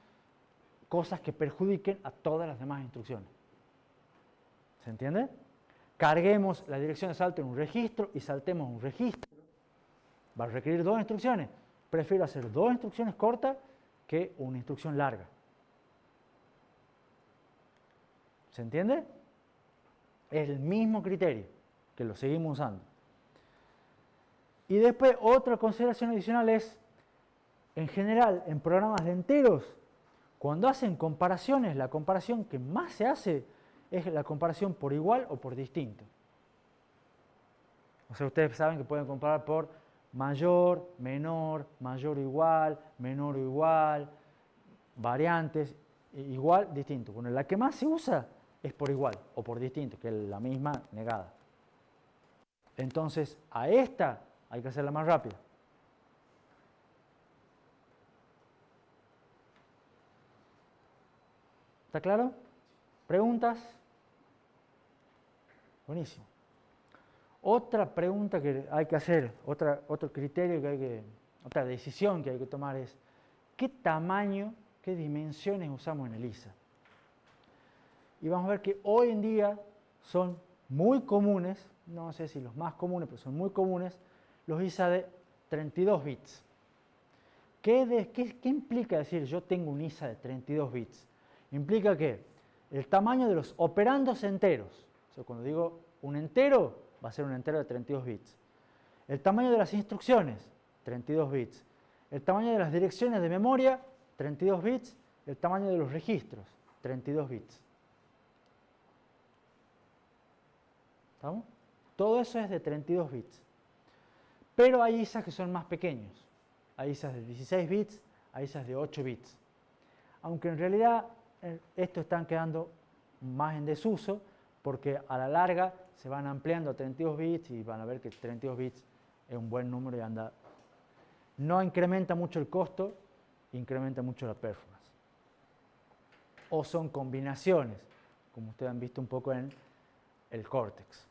cosas que perjudiquen a todas las demás instrucciones. ¿Se entiende? Carguemos la dirección de salto en un registro y saltemos un registro. Va a requerir 2 instrucciones. Prefiero hacer 2 instrucciones cortas que una instrucción larga. ¿Se entiende? Es el mismo criterio que lo seguimos usando. Y después otra consideración adicional es, en general, en programas de enteros, cuando hacen comparaciones, la comparación que más se hace es la comparación por igual o por distinto. O sea, ustedes saben que pueden comparar por mayor, menor, mayor o igual, menor o igual, variantes, igual, distinto. Bueno, la que más se usa es por igual o por distinto, que es la misma negada. Entonces, a esta hay que hacerla más rápida. ¿Está claro? ¿Preguntas? Buenísimo. Otra pregunta que hay que hacer, otro criterio otra decisión que hay que tomar es, ¿qué tamaño, qué dimensiones usamos en ELISA? Y vamos a ver que hoy en día son muy comunes, no sé si los más comunes, pero son muy comunes, los ISA de 32 bits. ¿Qué implica decir yo tengo un ISA de 32 bits? Implica que el tamaño de los operandos enteros, o sea, cuando digo un entero, va a ser un entero de 32 bits. El tamaño de las instrucciones, 32 bits. El tamaño de las direcciones de memoria, 32 bits. El tamaño de los registros, 32 bits. ¿Estamos? Todo eso es de 32 bits. Pero hay ISAs que son más pequeños. Hay ISAs de 16 bits, hay ISAs de 8 bits. Aunque en realidad estos están quedando más en desuso porque a la larga se van ampliando a 32 bits y van a ver que 32 bits es un buen número y anda. No incrementa mucho el costo, incrementa mucho la performance. O son combinaciones, como ustedes han visto un poco en el Cortex.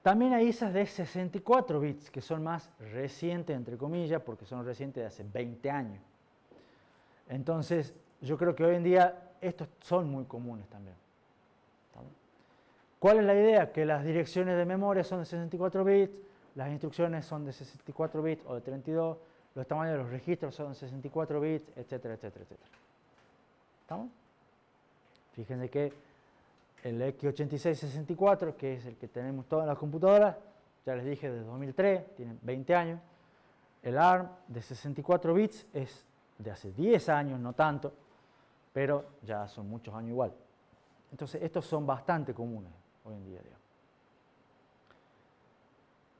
También hay ISAs de 64 bits, que son más recientes, entre comillas, porque son recientes de hace 20 años. Entonces, yo creo que hoy en día estos son muy comunes también. ¿Cuál es la idea? Que las direcciones de memoria son de 64 bits, las instrucciones son de 64 bits o de 32, los tamaños de los registros son de 64 bits, etcétera, etcétera, etcétera. ¿Estamos? Fíjense que el x86-64, que es el que tenemos todas las computadoras, ya les dije, de 2003, tiene 20 años. El ARM de 64 bits es de hace 10 años, no tanto, pero ya son muchos años igual. Entonces, estos son bastante comunes hoy en día, digamos.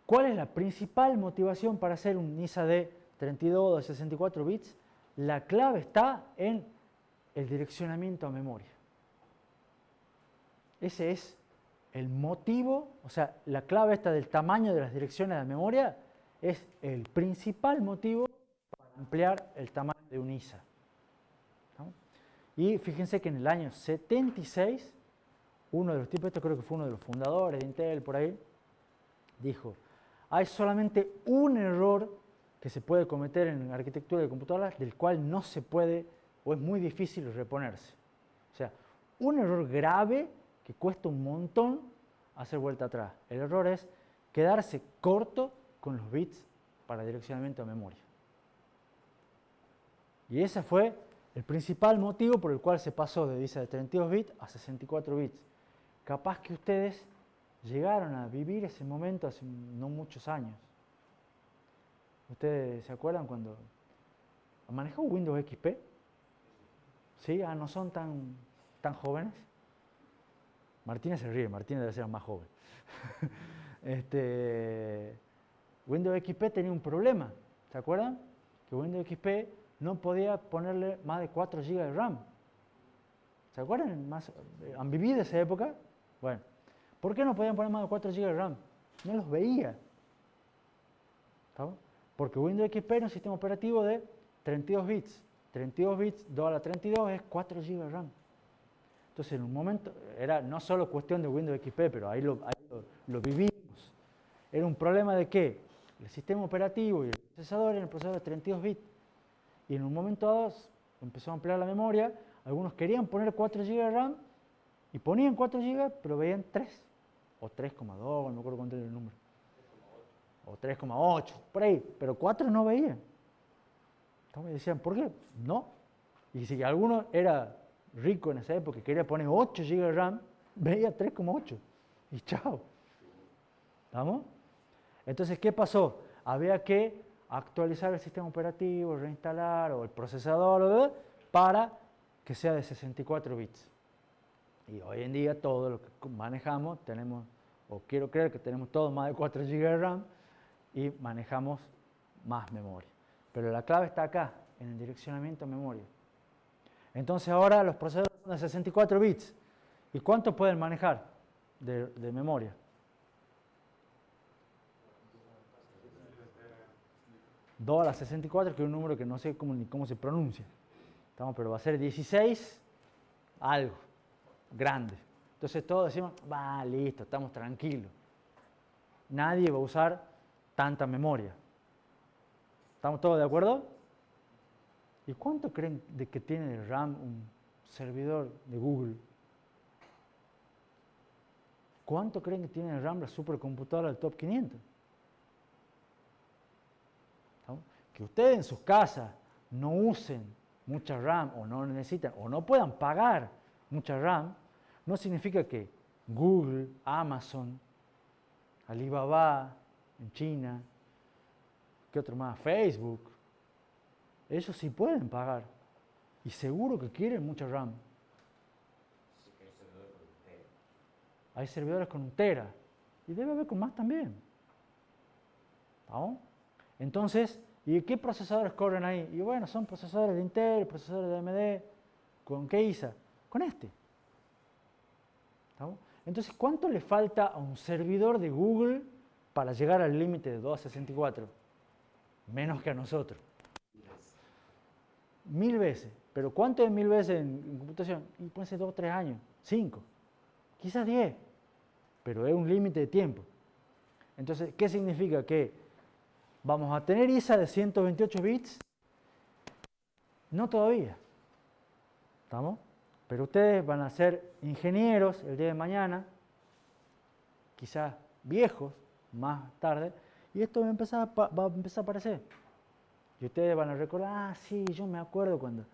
¿Cuál es la principal motivación para hacer un ISA de 32 o de 64 bits? La clave está en el direccionamiento a memoria. Ese es el motivo, o sea, la clave esta del tamaño de las direcciones de memoria es el principal motivo para ampliar el tamaño de un ISA. ¿No? Y fíjense que en el año 76, uno de los tipos, esto creo que fue uno de los fundadores de Intel por ahí, dijo, hay solamente un error que se puede cometer en la arquitectura de computadoras del cual no se puede o es muy difícil reponerse. O sea, un error grave que cuesta un montón hacer vuelta atrás. El error es quedarse corto con los bits para direccionamiento a memoria. Y ese fue el principal motivo por el cual se pasó de ISA de 32 bits a 64 bits. Capaz que ustedes llegaron a vivir ese momento hace no muchos años. ¿Ustedes se acuerdan cuando manejó Windows XP? ¿Sí? Ah, ¿no son tan jóvenes? Martínez se ríe, Martínez debe ser más joven. Windows XP tenía un problema, ¿se acuerdan? Que Windows XP no podía ponerle más de 4 GB de RAM. ¿Se acuerdan? ¿Han vivido esa época? Bueno, ¿por qué no podían poner más de 4 GB de RAM? No los veía. ¿Sabes? Porque Windows XP era un sistema operativo de 32 bits. 32 bits, 2 a la 32 es 4 GB de RAM. Entonces, en un momento, era no solo cuestión de Windows XP, pero ahí lo vivimos. Era un problema de que el sistema operativo y el procesador eran procesadores de 32 bits. Y en un momento dado empezó a ampliar la memoria. Algunos querían poner 4 GB de RAM y ponían 4 GB, pero veían 3 o 3,2, no me acuerdo cuánto era el número. O 3,8, por ahí, pero 4 no veían. Entonces decían, ¿por qué? No. Y si alguno era rico en esa época y quería poner 8 GB de RAM, veía 3,8 y chao. ¿Estamos? Entonces, ¿qué pasó? Había que actualizar el sistema operativo, reinstalar o el procesador para que sea de 64 bits. Y hoy en día todo lo que manejamos tenemos, o quiero creer que tenemos todos más de 4 GB de RAM y manejamos más memoria. Pero la clave está acá, en el direccionamiento a memoria. Entonces ahora los procesadores son de 64 bits. ¿Y cuánto pueden manejar de memoria? $2 a la 64, que es un número que no sé ni cómo se pronuncia. Pero va a ser 16 algo, grande. Entonces todos decimos, va, listo, estamos tranquilos. Nadie va a usar tanta memoria. ¿Estamos todos de acuerdo? ¿Y cuánto creen de que tiene de RAM un servidor de Google? ¿Cuánto creen que tiene de RAM la supercomputadora del Top 500? ¿No? Que ustedes en sus casas no usen mucha RAM o no necesitan o no puedan pagar mucha RAM, no significa que Google, Amazon, Alibaba en China, ¿qué otro más? Facebook, ellos sí pueden pagar y seguro que quieren mucha RAM. Hay servidores con 1 tera. Y debe haber con más también. ¿Vamos? Entonces, ¿y qué procesadores corren ahí? Y bueno, son procesadores de Intel, procesadores de AMD. ¿Con qué ISA? Con este. ¿Vamos? Entonces, ¿cuánto le falta a un servidor de Google para llegar al límite de 2 a 64? Menos que a nosotros. 1000 veces. ¿Pero cuánto es 1000 veces en computación? Y puede ser 2 o 3 años, 5, quizás 10. Pero es un límite de tiempo. Entonces, ¿qué significa? Que vamos a tener ISA de 128 bits. No todavía. ¿Estamos? Pero ustedes van a ser ingenieros el día de mañana, quizás viejos, más tarde, y esto va a empezar a aparecer. Y ustedes van a recordar, sí, yo me acuerdo cuando,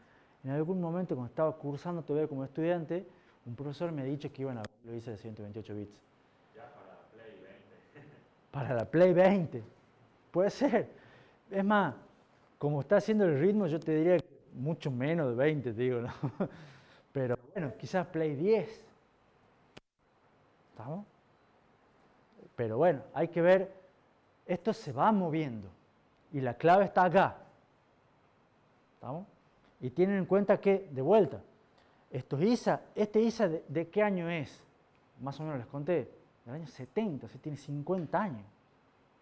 en algún momento cuando estaba cursando todavía como estudiante, un profesor me ha dicho que iban a lo hice de 128 bits. Ya para la Play 20. Para la Play 20. Puede ser. Es más, como está haciendo el ritmo, yo te diría que mucho menos de 20, te digo, ¿no? Pero bueno, quizás Play 10. ¿Estamos? Pero bueno, hay que ver, esto se va moviendo. Y la clave está acá. ¿Estamos? Y tienen en cuenta que, de vuelta, este ISA ¿de qué año es? Más o menos les conté, del año 70, o sea, tiene 50 años.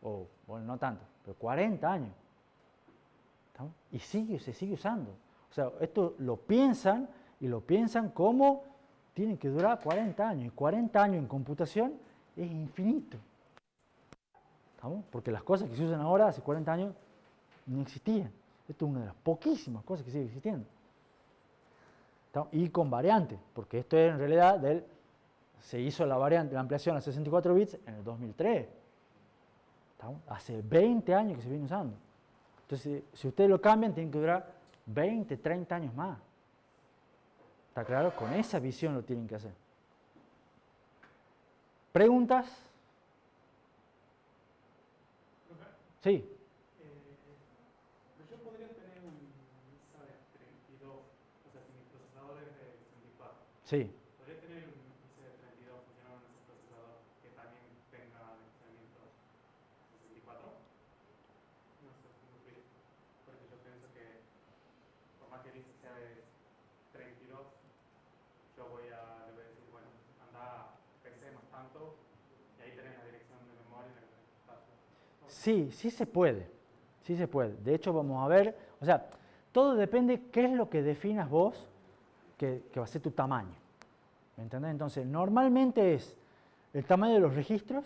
O, bueno, no tanto, pero 40 años. ¿Estamos? Y se sigue usando. O sea, esto lo piensan y lo piensan como tiene que durar 40 años. Y 40 años en computación es infinito. ¿Estamos? Porque las cosas que se usan ahora hace 40 años no existían. Esto es una de las poquísimas cosas que sigue existiendo. ¿Estamos? Y con variantes, porque esto es en realidad se hizo la variante, la ampliación a 64 bits en el 2003. ¿Estamos? Hace 20 años que se viene usando. Entonces, si ustedes lo cambian, tienen que durar 20, 30 años más. ¿Está claro? Con esa visión lo tienen que hacer. ¿Preguntas? Sí. Pues yo podría tener un ISA de 32, o sea, si mi procesador es de 64. Sí. Podría tener un ISA de 32 funcionando en ese procesador que también tenga almacenamiento 64. No sé cómo explico. Porque yo pienso que por más que el ISA sea de 32, yo le voy a decir, bueno, anda PC más tanto y ahí tenés la dirección de memoria en el espacio. Sí, sí se puede. Sí se puede. De hecho, vamos a ver, o sea, todo depende qué es lo que definas vos que va a ser tu tamaño. ¿Me entendés? Entonces, normalmente es el tamaño de los registros,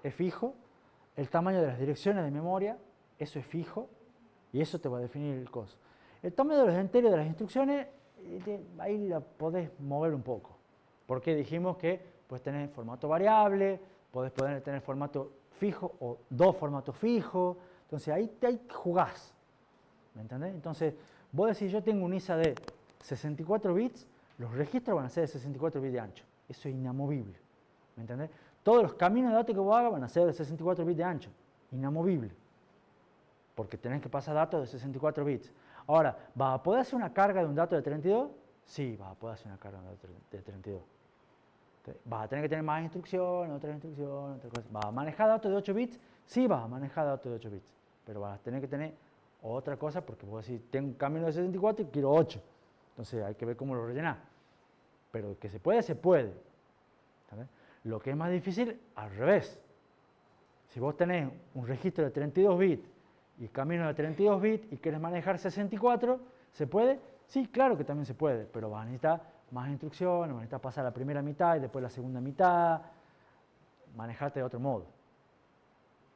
es fijo, el tamaño de las direcciones de memoria, eso es fijo, y eso te va a definir el coso. El tamaño de los enteros de las instrucciones, ahí la podés mover un poco. Porque dijimos que puedes tener formato variable, podés tener formato fijo o 2 formatos fijos. Entonces ahí jugás. ¿Me entendés? Entonces, vos decís, yo tengo un ISA de 64 bits, los registros van a ser de 64 bits de ancho. Eso es inamovible. ¿Me entendés? Todos los caminos de datos que vos hagas van a ser de 64 bits de ancho. Inamovible. Porque tenés que pasar datos de 64 bits. Ahora, ¿vas a poder hacer una carga de un dato de 32? Sí, vas a poder hacer una carga de un dato de 32. Entonces, ¿vas a tener que tener más instrucciones, otras instrucciones, otras cosas? ¿Vas a manejar datos de 8 bits? Sí, vas a manejar datos de 8 bits. Pero vas a tener que tener otra cosa porque vos decís, tengo un camino de 64 y quiero 8. Entonces hay que ver cómo lo rellenás. Pero que se puede, se puede. ¿Sabes? Lo que es más difícil, al revés. Si vos tenés un registro de 32 bits y camino de 32 bits y querés manejar 64, ¿se puede? Sí, claro que también se puede, pero vas a necesitar más instrucciones, vas a necesitar pasar la primera mitad y después la segunda mitad, manejarte de otro modo.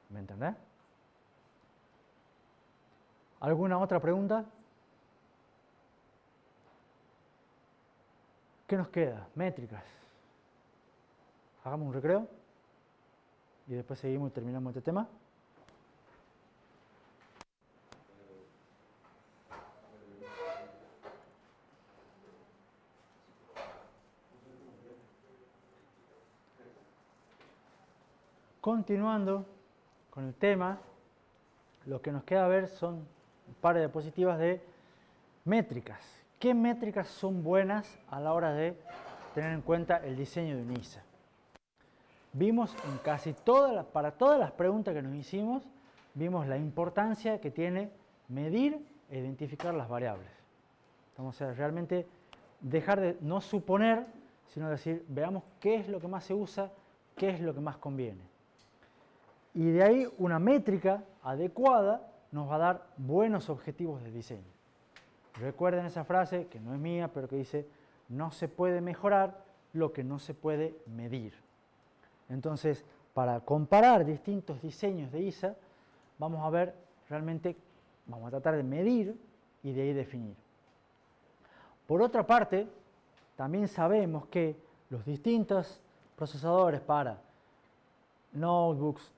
¿Me entendés? ¿Alguna otra pregunta? ¿Qué nos queda? Métricas. Hagamos un recreo y después seguimos y terminamos este tema. Continuando con el tema, lo que nos queda ver son un par de diapositivas de métricas. ¿Qué métricas son buenas a la hora de tener en cuenta el diseño de un ISA? vimos en casi para todas las preguntas que nos hicimos, vimos la importancia que tiene medir e identificar las variables. O sea, realmente dejar de no suponer, sino decir, veamos qué es lo que más se usa, qué es lo que más conviene. Y de ahí una métrica adecuada nos va a dar buenos objetivos de diseño. Recuerden esa frase, que no es mía, pero que dice, no se puede mejorar lo que no se puede medir. Entonces, para comparar distintos diseños de ISA, vamos a ver realmente, vamos a tratar de medir y de ahí definir. Por otra parte, también sabemos que los distintos procesadores para notebooks,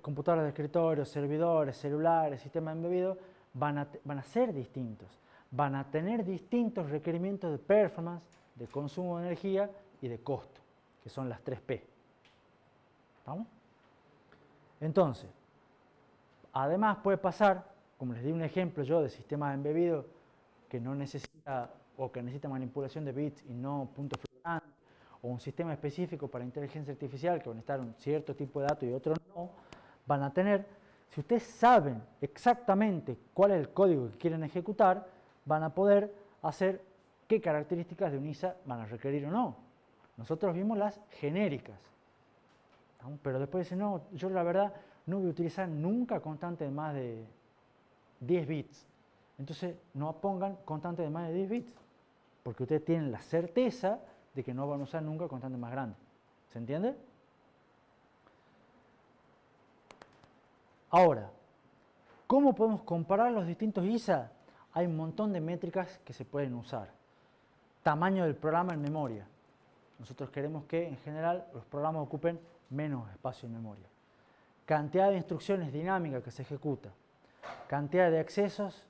computadoras de escritorio, servidores, celulares, sistemas embebidos, van a ser distintos. Van a tener distintos requerimientos de performance, de consumo de energía y de costo, que son las 3P. ¿Estamos? Entonces, además puede pasar, como les di un ejemplo yo de sistemas embebidos que no necesita o que necesita manipulación de bits y no puntos flotantes, o un sistema específico para inteligencia artificial que van a necesitar un cierto tipo de datos y otros no, van a tener, si ustedes saben exactamente cuál es el código que quieren ejecutar, van a poder hacer qué características de un ISA van a requerir o no. Nosotros vimos las genéricas, ¿no? Pero después dicen, no, yo la verdad no voy a utilizar nunca constante de más de 10 bits. Entonces no pongan constante de más de 10 bits, porque ustedes tienen la certeza de que no van a usar nunca constante más grande. ¿Se entiende? Ahora, ¿cómo podemos comparar los distintos ISA? Hay un montón de métricas que se pueden usar. Tamaño del programa en memoria. Nosotros queremos que, en general, los programas ocupen menos espacio en memoria. Cantidad de instrucciones dinámicas que se ejecuta. Cantidad de accesos,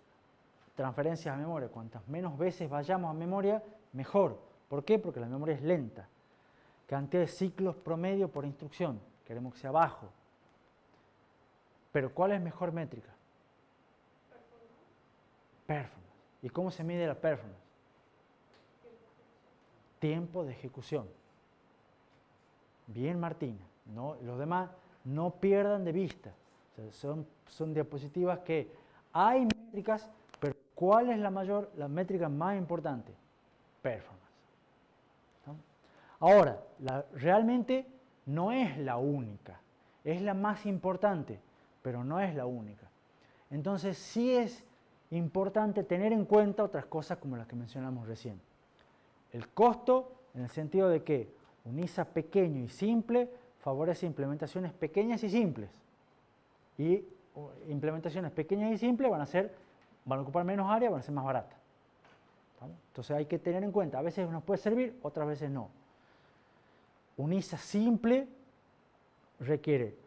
transferencias a memoria. Cuantas menos veces vayamos a memoria, mejor. ¿Por qué? Porque la memoria es lenta. Cantidad de ciclos promedio por instrucción. Queremos que sea bajo. Pero ¿cuál es mejor métrica? Performance. ¿Y cómo se mide la performance? Tiempo de ejecución. Bien, Martina. No, los demás no pierdan de vista. O sea, son diapositivas que hay métricas, pero ¿cuál es la métrica más importante? Performance. ¿No? Ahora, realmente no es la única. Es la más importante, pero no es la única. Entonces sí es importante tener en cuenta otras cosas como las que mencionamos recién. El costo, en el sentido de que un ISA pequeño y simple favorece implementaciones pequeñas y simples. Y implementaciones pequeñas y simples van a ocupar menos área, van a ser más baratas. ¿Vale? Entonces hay que tener en cuenta, a veces nos puede servir, otras veces no. Un ISA simple requiere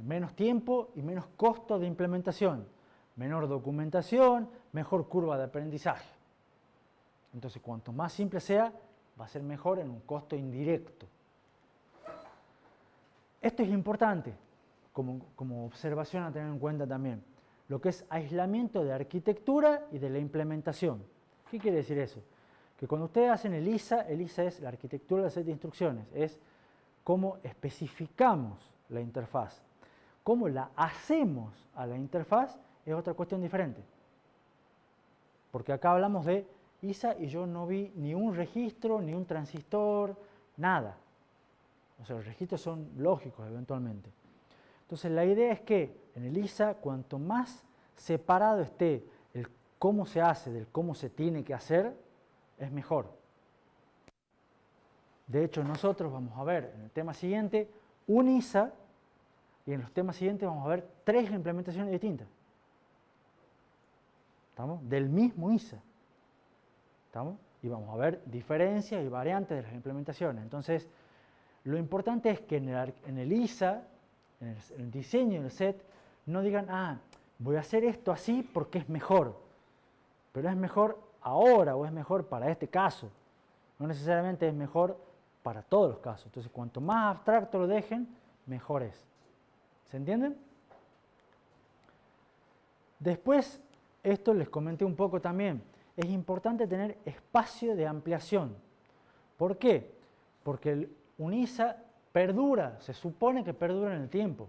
menos tiempo y menos costo de implementación, menor documentación, mejor curva de aprendizaje. Entonces, cuanto más simple sea, va a ser mejor en un costo indirecto. Esto es importante, como observación a tener en cuenta también, lo que es aislamiento de arquitectura y de la implementación. ¿Qué quiere decir eso? Que cuando ustedes hacen el ISA es la arquitectura del set de instrucciones, es cómo especificamos la interfaz. Cómo la hacemos a la interfaz es otra cuestión diferente. Porque acá hablamos de ISA y yo no vi ni un registro, ni un transistor, nada. O sea, los registros son lógicos eventualmente. Entonces la idea es que en el ISA, cuanto más separado esté el cómo se hace del cómo se tiene que hacer, es mejor. De hecho, nosotros vamos a ver en el tema siguiente un ISA y en los temas siguientes vamos a ver 3 implementaciones distintas. ¿Estamos? Del mismo ISA. ¿Estamos? Y vamos a ver diferencias y variantes de las implementaciones. Entonces, lo importante es que en el ISA, en el diseño del set, no digan, voy a hacer esto así porque es mejor. Pero es mejor ahora o es mejor para este caso. No necesariamente es mejor para todos los casos. Entonces, cuanto más abstracto lo dejen, mejor es. ¿Se entienden? Después, esto les comenté un poco también, es importante tener espacio de ampliación. ¿Por qué? Porque un ISA perdura, se supone que perdura en el tiempo.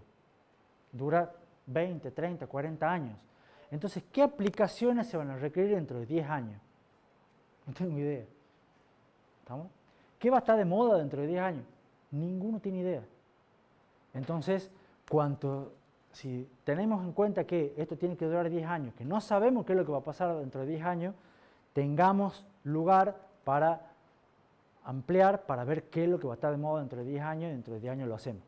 Dura 20, 30, 40 años. Entonces, ¿qué aplicaciones se van a requerir dentro de 10 años? No tengo idea. ¿Estamos? ¿Qué va a estar de moda dentro de 10 años? Ninguno tiene idea. Entonces, si tenemos en cuenta que esto tiene que durar 10 años, que no sabemos qué es lo que va a pasar dentro de 10 años, tengamos lugar para ampliar, para ver qué es lo que va a estar de moda dentro de 10 años y dentro de 10 años lo hacemos.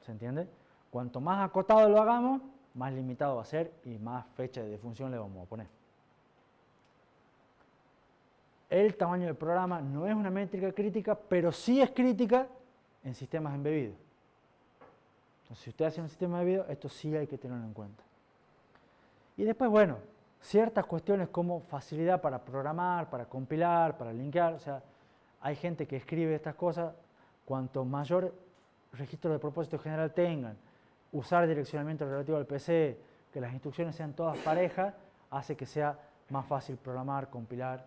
¿Se entiende? Cuanto más acotado lo hagamos, más limitado va a ser y más fecha de defunción le vamos a poner. El tamaño del programa no es una métrica crítica, pero sí es crítica en sistemas embebidos. Entonces, si usted hace un sistema embebido, esto sí hay que tenerlo en cuenta. Y después, bueno, ciertas cuestiones como facilidad para programar, para compilar, para linkear. O sea, hay gente que escribe estas cosas, cuanto mayor registro de propósito general tengan, usar direccionamiento relativo al PC, que las instrucciones sean todas parejas, hace que sea más fácil programar, compilar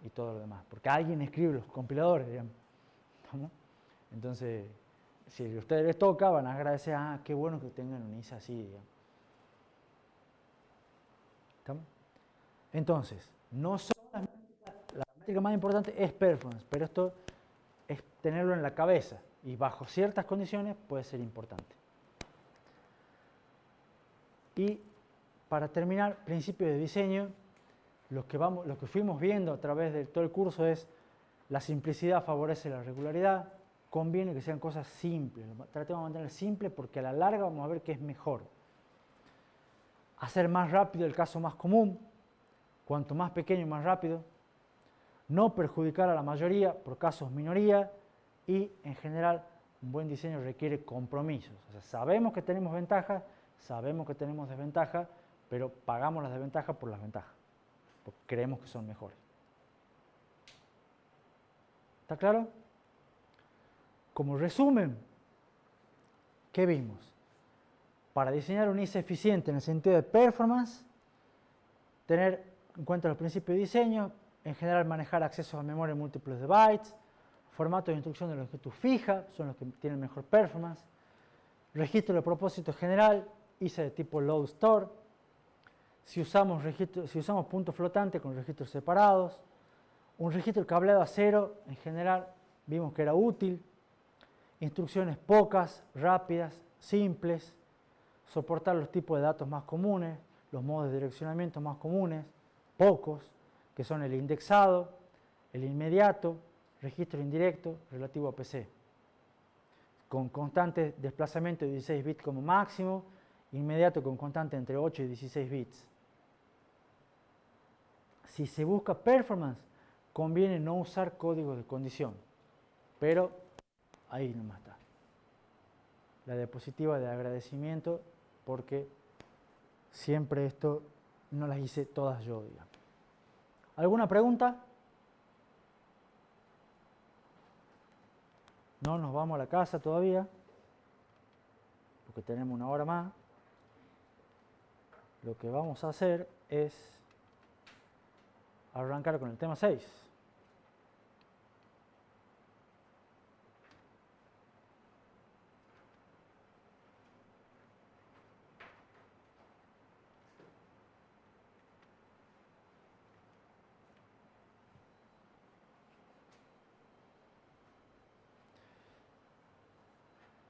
y todo lo demás. Porque alguien escribe los compiladores, digamos. ¿Estamos? Entonces, si a ustedes les toca, van a agradecer, qué bueno que tengan un ISA así, digamos. ¿Estamos? Entonces, no son la métrica más importante es performance, pero esto es tenerlo en la cabeza y bajo ciertas condiciones puede ser importante. Y para terminar, principios de diseño, lo que fuimos viendo a través de todo el curso es la simplicidad favorece la regularidad, conviene que sean cosas simples, tratemos de mantener simple porque a la larga vamos a ver que es mejor. Hacer más rápido el caso más común, cuanto más pequeño más rápido, no perjudicar a la mayoría por casos minoría y en general un buen diseño requiere compromisos. O sea, sabemos que tenemos ventajas, sabemos que tenemos desventajas, pero pagamos las desventajas por las ventajas, porque creemos que son mejores. ¿Está claro? Como resumen, ¿qué vimos? Para diseñar un ISA eficiente en el sentido de performance, tener en cuenta los principios de diseño, en general manejar accesos a memoria múltiples de bytes, formatos de instrucción de longitud fija, son los que tienen mejor performance, registro de propósito general, ISA de tipo load store, si usamos puntos flotantes con registros separados, un registro cableado a cero, en general vimos que era útil, instrucciones pocas, rápidas, simples, soportar los tipos de datos más comunes, los modos de direccionamiento más comunes, pocos, que son el indexado, el inmediato, registro indirecto relativo a PC, con constante desplazamiento de 16 bits como máximo, inmediato con constante entre 8 y 16 bits. Si se busca performance, conviene no usar códigos de condición, pero ahí nomás está. La diapositiva de agradecimiento, porque siempre esto no las hice todas yo, digamos. ¿Alguna pregunta? No nos vamos a la casa todavía, porque tenemos una hora más. Lo que vamos a hacer es arrancar con el tema 6.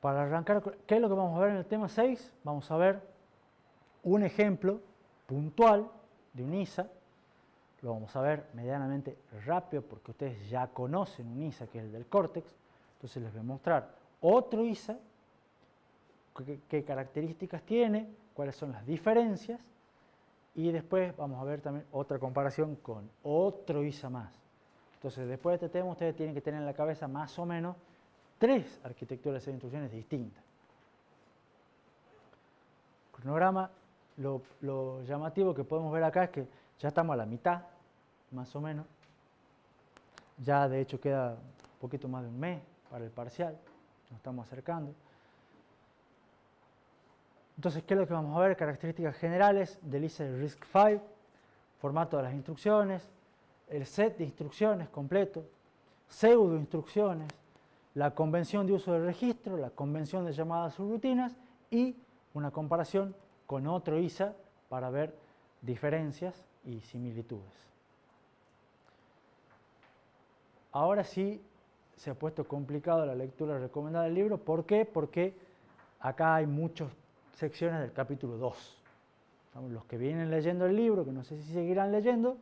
Para arrancar, ¿qué es lo que vamos a ver en el tema 6? Vamos a ver un ejemplo puntual de un ISA. Lo vamos a ver medianamente rápido porque ustedes ya conocen un ISA que es el del Cortex. Entonces les voy a mostrar otro ISA, qué características tiene, cuáles son las diferencias. Y después vamos a ver también otra comparación con otro ISA más. Entonces después de este tema ustedes tienen que tener en la cabeza más o menos 3 arquitecturas de instrucciones distintas. Cronograma, lo llamativo que podemos ver acá es que ya estamos a la mitad, más o menos. Ya de hecho queda un poquito más de un mes para el parcial, nos estamos acercando. Entonces, ¿qué es lo que vamos a ver? Características generales del ISA de RISC-V, formato de las instrucciones, el set de instrucciones completo, pseudo instrucciones, la convención de uso del registro, la convención de llamadas subrutinas y una comparación con otro ISA para ver diferencias y similitudes. Ahora sí se ha puesto complicado la lectura recomendada del libro. ¿Por qué? Porque acá hay muchas secciones del capítulo 2. Los que vienen leyendo el libro, que no sé si seguirán leyendo,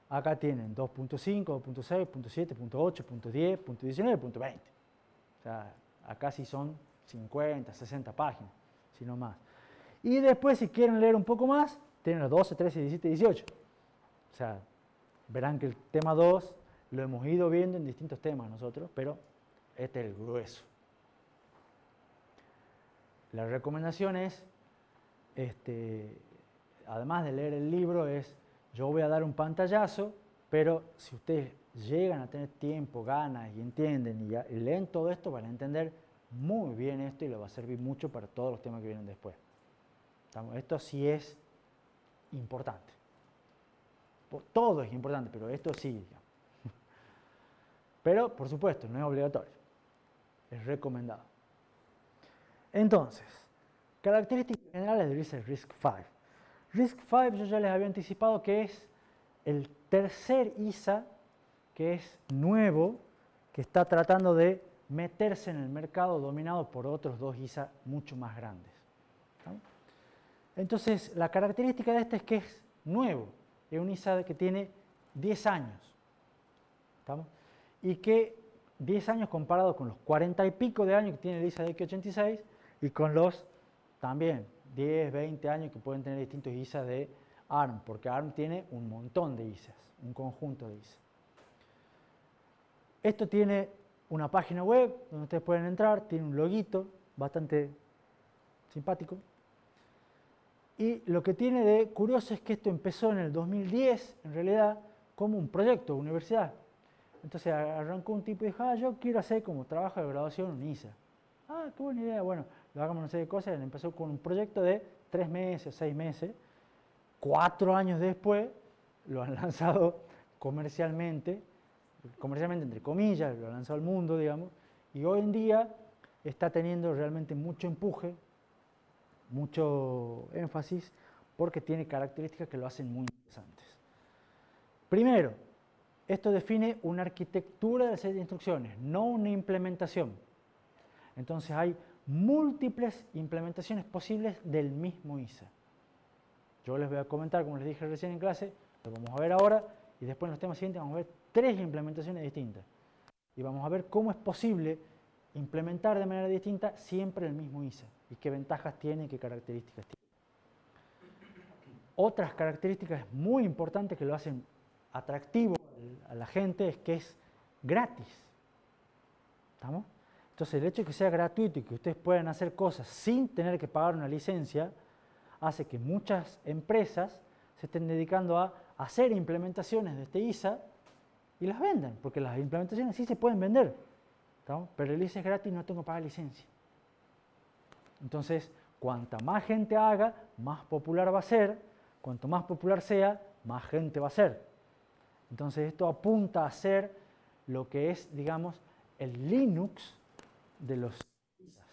acá tienen 2.5, 2.6, 2.7, 2.8, 2.10, 2.19, 2.20. O sea, acá sí son 50, 60 páginas, si no más. Y después, si quieren leer un poco más, tienen los 12, 13, 17, 18. O sea, verán que el tema 2 lo hemos ido viendo en distintos temas nosotros, pero este es el grueso. La recomendación es, además de leer el libro, yo voy a dar un pantallazo, pero si ustedes llegan a tener tiempo, ganas y entienden y leen todo esto, van a entender muy bien esto y les va a servir mucho para todos los temas que vienen después. Esto sí es importante. Todo es importante, pero esto sí, digamos. Pero, por supuesto, no es obligatorio. Es recomendado. Entonces, características generales del ISA RISC-V. RISC-V yo ya les había anticipado que es el tercer ISA que es nuevo, que está tratando de meterse en el mercado dominado por otros dos ISA mucho más grandes. Entonces, la característica de este es que es nuevo. Es un ISA que tiene 10 años. ¿Estamos? Y que 10 años comparado con los 40 y pico de años que tiene el ISA X86 y con los también 10, 20 años que pueden tener distintos ISAs de ARM, porque ARM tiene un montón de ISAs, un conjunto de ISAs. Esto tiene una página web donde ustedes pueden entrar, tiene un loguito bastante simpático. Y lo que tiene de curioso es que esto empezó en el 2010, en realidad, como un proyecto de universidad. Entonces arrancó un tipo y dijo, yo quiero hacer como trabajo de graduación un ISA. Qué buena idea, bueno, lo hagamos una serie de cosas. Él empezó con un proyecto de 3 meses, 6 meses. 4 años después lo han lanzado comercialmente entre comillas, lo ha lanzado al mundo, digamos, y hoy en día está teniendo realmente mucho empuje, mucho énfasis, porque tiene características que lo hacen muy interesantes. Primero, esto define una arquitectura del set de instrucciones, no una implementación. Entonces hay múltiples implementaciones posibles del mismo ISA. Yo les voy a comentar, como les dije recién en clase, lo vamos a ver ahora, y después en los temas siguientes vamos a ver 3 implementaciones distintas. Y vamos a ver cómo es posible implementar de manera distinta siempre el mismo ISA, y qué ventajas tiene y qué características tiene. Otras características muy importantes que lo hacen atractivo a la gente es que es gratis. ¿Estamos? Entonces el hecho de que sea gratuito y que ustedes puedan hacer cosas sin tener que pagar una licencia hace que muchas empresas se estén dedicando a hacer implementaciones de este ISA y las vendan, porque las implementaciones sí se pueden vender, ¿estamos? Pero el ISA es gratis y no tengo que pagar licencia. Entonces, cuanta más gente haga, más popular va a ser. Cuanto más popular sea, más gente va a ser. Entonces, esto apunta a ser lo que es, digamos, el Linux de los ISAs.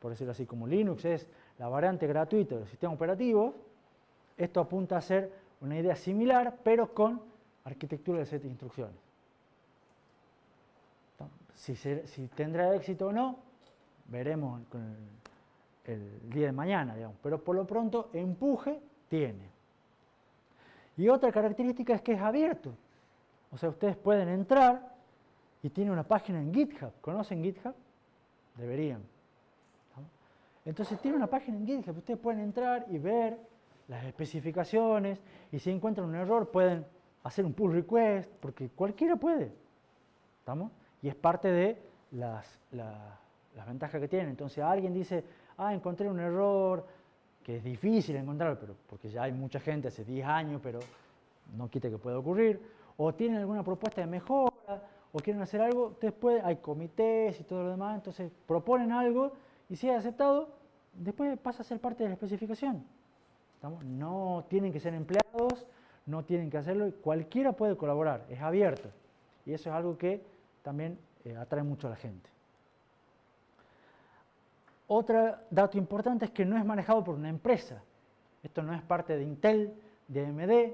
Por decirlo así, como Linux es la variante gratuita de los sistemas operativos, esto apunta a ser una idea similar, pero con arquitectura de set de instrucciones. Si tendrá éxito o no, veremos con el día de mañana, digamos. Pero por lo pronto, empuje tiene. Y otra característica es que es abierto. O sea, ustedes pueden entrar y tiene una página en GitHub. ¿Conocen GitHub? Deberían. Entonces tiene una página en GitHub. Ustedes pueden entrar y ver las especificaciones, y si encuentran un error pueden hacer un pull request, porque cualquiera puede. ¿Estamos? Y es parte de las ventajas que tiene. Entonces alguien dice, encontré un error, que es difícil encontrarlo, pero porque ya hay mucha gente hace 10 años, pero no quita que pueda ocurrir, o tienen alguna propuesta de mejora, o quieren hacer algo, ustedes pueden, hay comités y todo lo demás, entonces proponen algo, y si es aceptado, después pasa a ser parte de la especificación. ¿Estamos? No tienen que ser empleados, no tienen que hacerlo, cualquiera puede colaborar, es abierto. Y eso es algo que también atrae mucho a la gente. Otro dato importante es que no es manejado por una empresa. Esto no es parte de Intel, de AMD,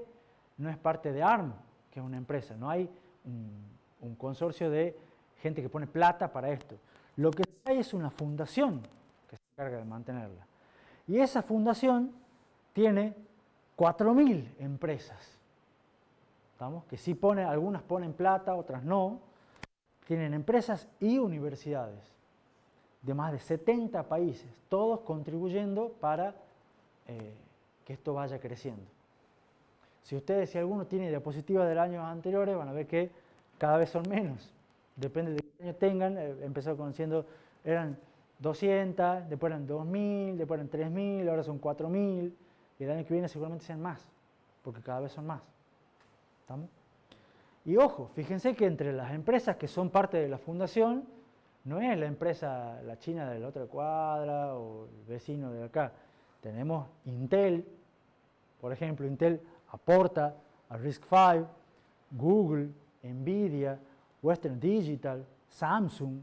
no es parte de ARM, que es una empresa. No hay un consorcio de gente que pone plata para esto. Lo que hay es una fundación que se encarga de mantenerla. Y esa fundación tiene 4.000 empresas. ¿Estamos? Que sí pone, algunas ponen plata, otras no. Tienen empresas y universidades de más de 70 países, todos contribuyendo para que esto vaya creciendo. Si alguno tiene diapositivas del año anteriores, van a ver que cada vez son menos. Depende de qué año tengan, empezó conociendo, eran 200, después eran 2.000, después eran 3.000, ahora son 4.000, y el año que viene seguramente sean más, porque cada vez son más. ¿Estamos? Y ojo, fíjense que entre las empresas que son parte de la fundación, no es la empresa, la china de la otra cuadra o el vecino de acá. Tenemos Intel, por ejemplo, Intel aporta a RISC-V, Google, Nvidia, Western Digital, Samsung,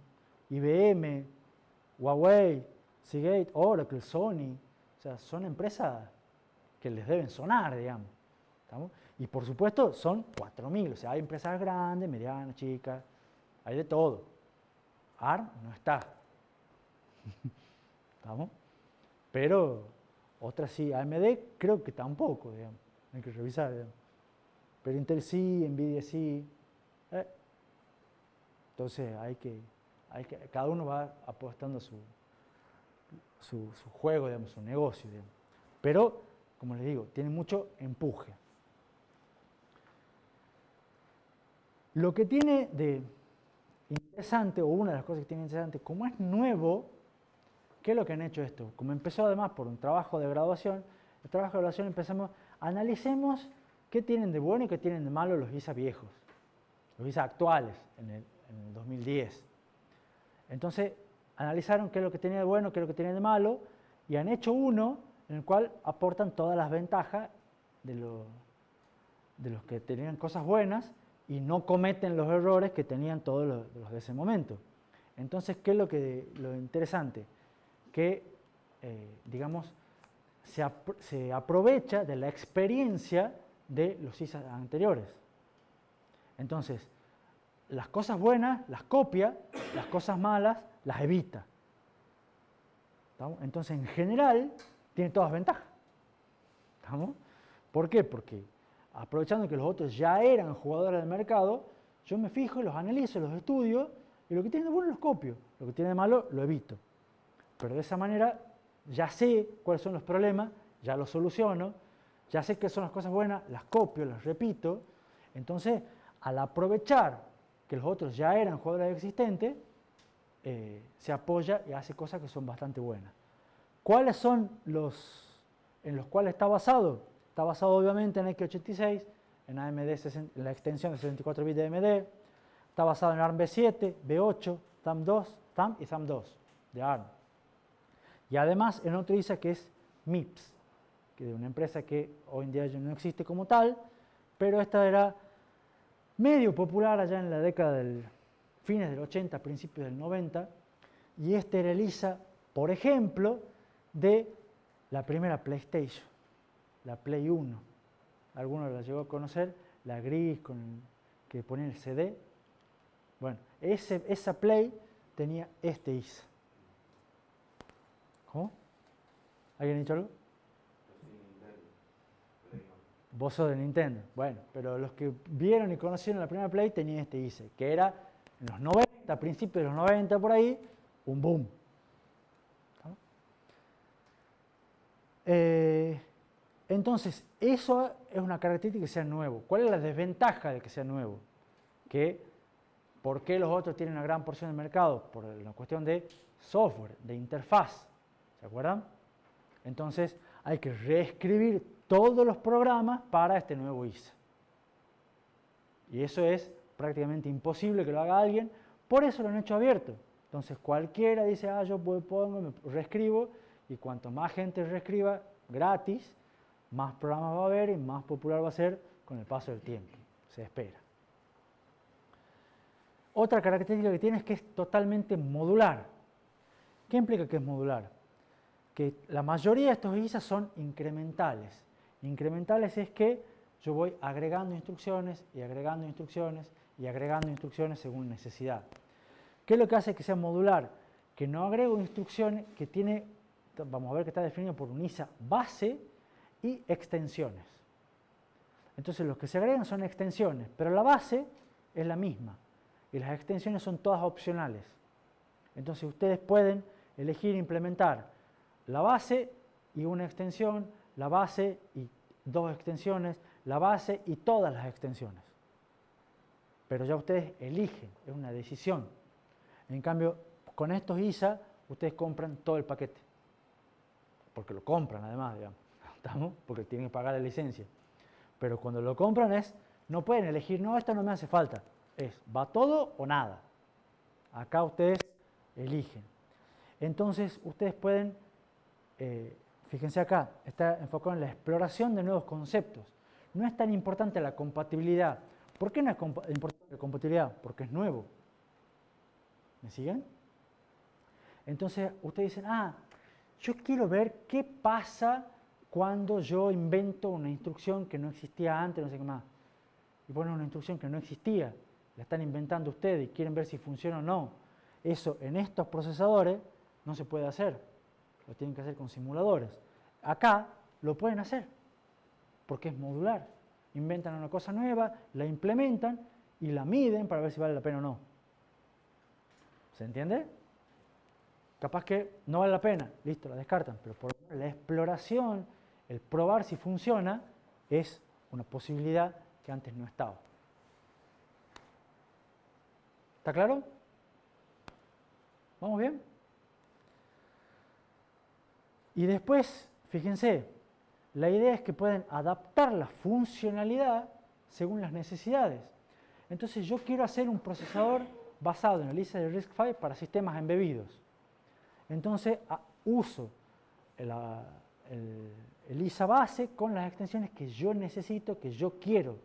IBM, Huawei, Seagate, Oracle, Sony. O sea, son empresas que les deben sonar, digamos. ¿Estamos? Y por supuesto son 4.000, o sea, hay empresas grandes, medianas, chicas, hay de todo. ARM no está. ¿Estamos? Pero otras sí, AMD creo que tampoco, digamos. Hay que revisar, digamos. Pero Intel sí, Nvidia sí. Entonces cada uno va apostando su juego, digamos, su negocio, digamos. Pero, como les digo, tiene mucho empuje. Lo que tiene de interesante, o una de las cosas que tiene interesante, como es nuevo, ¿qué es lo que han hecho esto? Como empezó además por un trabajo de graduación, el trabajo de graduación empezamos, analicemos qué tienen de bueno y qué tienen de malo los ISA viejos, los ISA actuales en el 2010. Entonces, analizaron qué es lo que tenía de bueno, qué es lo que tenía de malo, y han hecho uno en el cual aportan todas las ventajas de los que tenían cosas buenas y no cometen los errores que tenían todos los de ese momento. Entonces, ¿qué es lo interesante? Que, digamos, se aprovecha de la experiencia de los ISA anteriores. Entonces, las cosas buenas las copia, las cosas malas las evita. ¿Estamos? Entonces, en general, tiene todas ventajas. ¿Estamos? ¿Por qué? Porque aprovechando que los otros ya eran jugadores del mercado, yo me fijo, los analizo, los estudio, y lo que tiene de bueno los copio, lo que tiene de malo lo evito. Pero de esa manera ya sé cuáles son los problemas, ya los soluciono, ya sé qué son las cosas buenas, las copio, las repito. Entonces, al aprovechar que los otros ya eran jugadores existentes, se apoya y hace cosas que son bastante buenas. ¿Cuáles son en los cuales está basado? Está basado obviamente en x86, en AMD, en la extensión de 64 bits de AMD. Está basado en ARM v7, v8, THUMB y THUMB2 de ARM. Y además en otro ISA que es MIPS, que de una empresa que hoy en día ya no existe como tal, pero esta era medio popular allá en la década del fines del 80, principios del 90, y este era el ISA, por ejemplo, de la primera PlayStation, la Play 1. Algunos la llegó a conocer, la gris que ponía el CD. Bueno, esa Play tenía este ISA. ¿Cómo? ¿Alguien ha dicho algo? Vos sos de Nintendo. Bueno, pero los que vieron y conocieron la primera Play tenían este ISA, que era en los 90, a principios de los 90 por ahí, un boom. Entonces, eso es una característica que sea nuevo. ¿Cuál es la desventaja de que sea nuevo? ¿Por qué los otros tienen una gran porción del mercado? Por la cuestión de software, de interfaz. ¿Se acuerdan? Entonces, hay que reescribir todos los programas para este nuevo ISA. Y eso es prácticamente imposible que lo haga alguien, por eso lo han hecho abierto. Entonces cualquiera dice, yo pongo, me reescribo, y cuanto más gente reescriba gratis, más programas va a haber y más popular va a ser con el paso del tiempo, se espera. Otra característica que tiene es que es totalmente modular. ¿Qué implica que es modular? Que la mayoría de estos ISA son incrementales. Incrementales es que yo voy agregando instrucciones y agregando instrucciones y agregando instrucciones según necesidad. ¿Qué es lo que hace que sea modular? Que no agrego instrucciones que tiene, vamos a ver que está definido por un ISA base y extensiones. Entonces los que se agregan son extensiones, pero la base es la misma y las extensiones son todas opcionales. Entonces ustedes pueden elegir implementar la base y una extensión, la base y dos extensiones, la base y todas las extensiones. Pero ya ustedes eligen, es una decisión. En cambio, con estos ISA, ustedes compran todo el paquete. Porque lo compran además, digamos. ¿Estamos? Porque tienen que pagar la licencia. Pero cuando lo compran no pueden elegir, no, esto no me hace falta. Va todo o nada. Acá ustedes eligen. Entonces, ustedes pueden, fíjense acá, está enfocado en la exploración de nuevos conceptos. No es tan importante la compatibilidad. ¿Por qué no es importante la compatibilidad? Porque es nuevo. ¿Me siguen? Entonces, ustedes dicen, yo quiero ver qué pasa cuando yo invento una instrucción que no existía antes, no sé qué más. Y ponen una instrucción que no existía, la están inventando ustedes y quieren ver si funciona o no. Eso en estos procesadores no se puede hacer, lo tienen que hacer con simuladores. Acá lo pueden hacer, porque es modular. Inventan una cosa nueva, la implementan y la miden para ver si vale la pena o no. ¿Se entiende? Capaz que no vale la pena, listo, la descartan, pero por la exploración, el probar si funciona, es una posibilidad que antes no estaba. ¿Está claro? ¿Vamos bien? Y después, fíjense, la idea es que pueden adaptar la funcionalidad según las necesidades. Entonces yo quiero hacer un procesador basado en el ISA de RISC-V para sistemas embebidos. Entonces uso el ISA base con las extensiones que yo necesito, que yo quiero.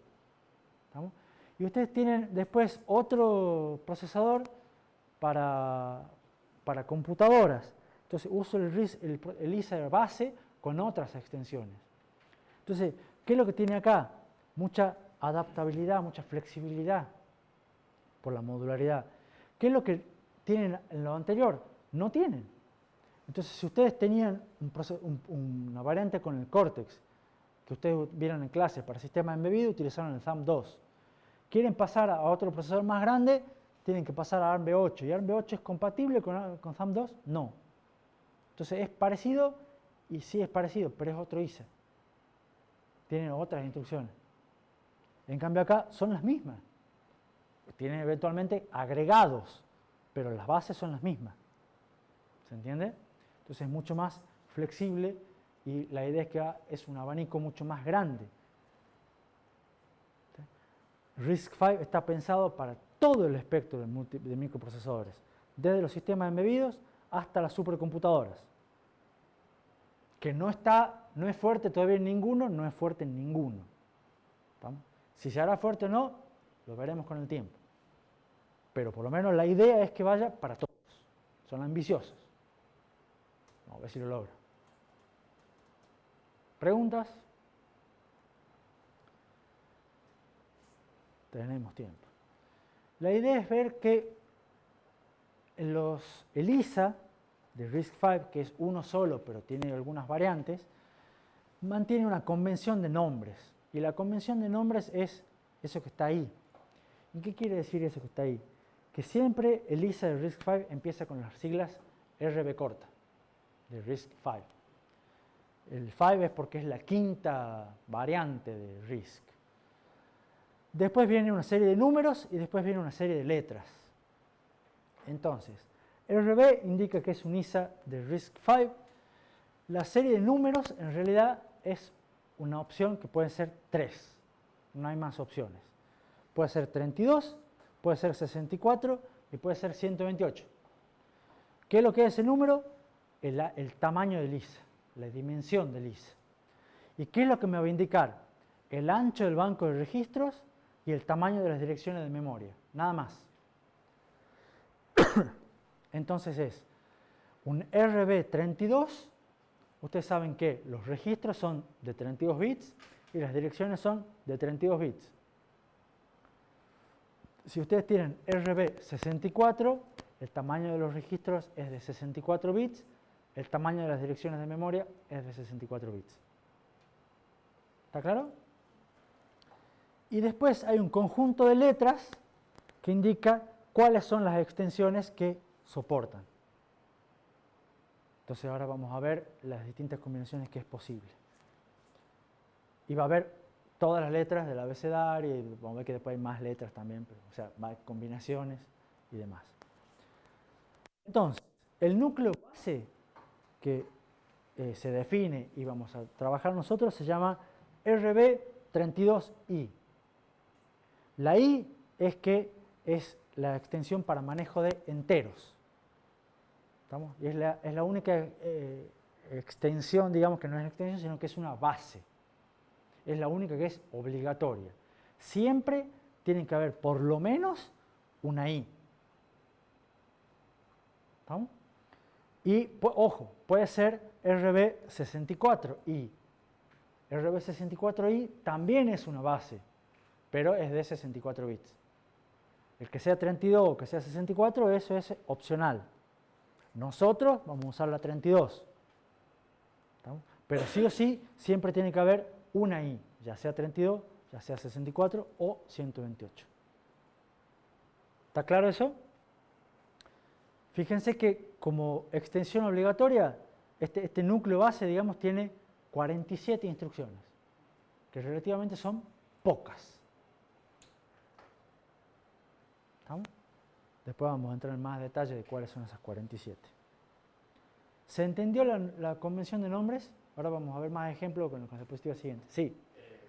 ¿Estamos? Y ustedes tienen después otro procesador para computadoras. Entonces uso el ISA base con otras extensiones. Entonces, ¿qué es lo que tiene acá? Mucha adaptabilidad, mucha flexibilidad por la modularidad. ¿Qué es lo que tienen en lo anterior? No tienen. Entonces, si ustedes tenían una variante con el Cortex, que ustedes vieron en clase para sistemas embebidos, utilizaron el THUMB2. Quieren pasar a otro procesador más grande, tienen que pasar a ARMv8. ¿Y ARMv8 es compatible con THUMB2? No. Entonces, ¿es parecido? Y sí es parecido, pero es otro ISA. Tienen otras instrucciones. En cambio acá son las mismas. Tienen eventualmente agregados, pero las bases son las mismas. ¿Se entiende? Entonces es mucho más flexible y la idea es que es un abanico mucho más grande. RISC-V está pensado para todo el espectro de microprocesadores, desde los sistemas embebidos hasta las supercomputadoras. Que no es fuerte todavía en ninguno, no es fuerte en ninguno. ¿Estamos? Si se hará fuerte o no, lo veremos con el tiempo. Pero por lo menos la idea es que vaya para todos. Son ambiciosos. Vamos a ver si lo logro. ¿Preguntas? Tenemos tiempo. La idea es ver que el ISA de RISC-V, que es uno solo, pero tiene algunas variantes, mantiene una convención de nombres. Y la convención de nombres es eso que está ahí. ¿Y qué quiere decir eso que está ahí? Que siempre el ISA de RISC-V empieza con las siglas RB corta, de RISC-V. El 5 es porque es la quinta variante de RISC. Después viene una serie de números y después viene una serie de letras. Entonces, RB indica que es un ISA de RISC-V. La serie de números en realidad es una opción que puede ser 3. No hay más opciones. Puede ser 32, puede ser 64 y puede ser 128. ¿Qué es lo que es ese número? El tamaño del ISA, la dimensión del ISA. ¿Y qué es lo que me va a indicar? El ancho del banco de registros y el tamaño de las direcciones de memoria. Nada más. Entonces Un RB32, ustedes saben que los registros son de 32 bits y las direcciones son de 32 bits. Si ustedes tienen RB64, el tamaño de los registros es de 64 bits, el tamaño de las direcciones de memoria es de 64 bits. ¿Está claro? Y después hay un conjunto de letras que indica cuáles son las extensiones que soportan. Entonces ahora vamos a ver las distintas combinaciones que es posible. Y va a haber todas las letras del abecedario, y vamos a ver que después hay más letras también, pero, o sea, más combinaciones y demás. Entonces, el núcleo base que se define y vamos a trabajar nosotros se llama RB32I. La I es que es la extensión para manejo de enteros. ¿Estamos? Y es la única extensión, digamos que no es extensión, sino que es una base. Es la única que es obligatoria. Siempre tiene que haber por lo menos una I. ¿Estamos? Y, ojo, puede ser RB64I. RB64I también es una base, pero es de 64 bits. El que sea 32 o que sea 64, eso es opcional. Nosotros vamos a usar la 32. ¿Estamos? Pero sí o sí, siempre tiene que haber una I, ya sea 32, ya sea 64 o 128. ¿Está claro eso? Fíjense que como extensión obligatoria, este núcleo base, digamos, tiene 47 instrucciones, que relativamente son pocas. ¿Estamos? Después vamos a entrar en más detalle de cuáles son esas 47. ¿Se entendió la convención de nombres? Ahora vamos a ver más ejemplos con la diapositiva siguiente. Sí.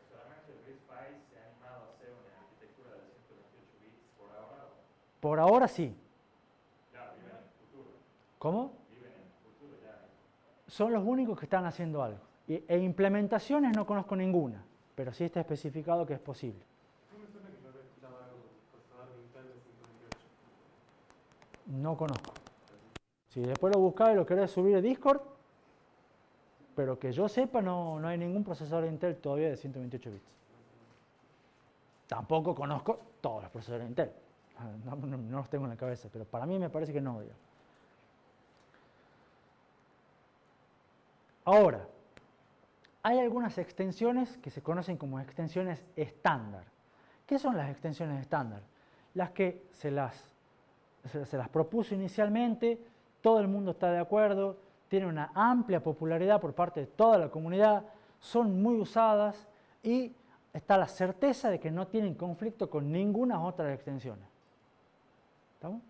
¿Solamente el RISC-V se ha animado a hacer una arquitectura de 128 bits por ahora? Por ahora sí. Claro, viven en el futuro. ¿Cómo? Viven en el futuro ya. Son los únicos que están haciendo algo. E implementaciones no conozco ninguna, pero sí está especificado que es posible. No me suena que no había escuchado algo del procesador de Intel de 128. No conozco. Si después lo buscás y lo querés subir a Discord, pero que yo sepa no hay ningún procesador de Intel todavía de 128 bits. Tampoco conozco todos los procesadores de Intel. No los tengo en la cabeza, pero para mí me parece que no. Digamos. Ahora, hay algunas extensiones que se conocen como extensiones estándar. ¿Qué son las extensiones estándar? Las que se las propuso inicialmente, todo el mundo está de acuerdo, tienen una amplia popularidad por parte de toda la comunidad, son muy usadas y está la certeza de que no tienen conflicto con ninguna otra extensión. ¿Estamos?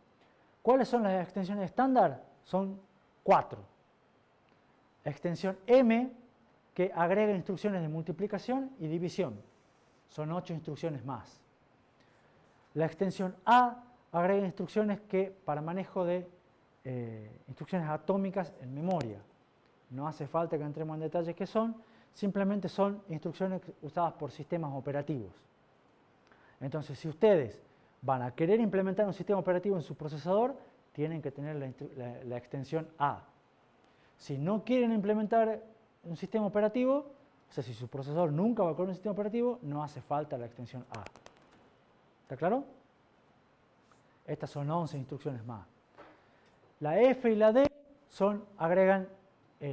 ¿Cuáles son las extensiones estándar? Son 4. Extensión M, que agrega instrucciones de multiplicación y división. Son 8 instrucciones más. La extensión A agrega instrucciones que para manejo de instrucciones atómicas en memoria. No hace falta que entremos en detalles qué son, simplemente son instrucciones usadas por sistemas operativos. Entonces, si ustedes van a querer implementar un sistema operativo en su procesador, tienen que tener la extensión A. Si no quieren implementar un sistema operativo, o sea, si su procesador nunca va a correr un sistema operativo, no hace falta la extensión A. ¿Está claro? Estas son 11 instrucciones más. La F y la D agregan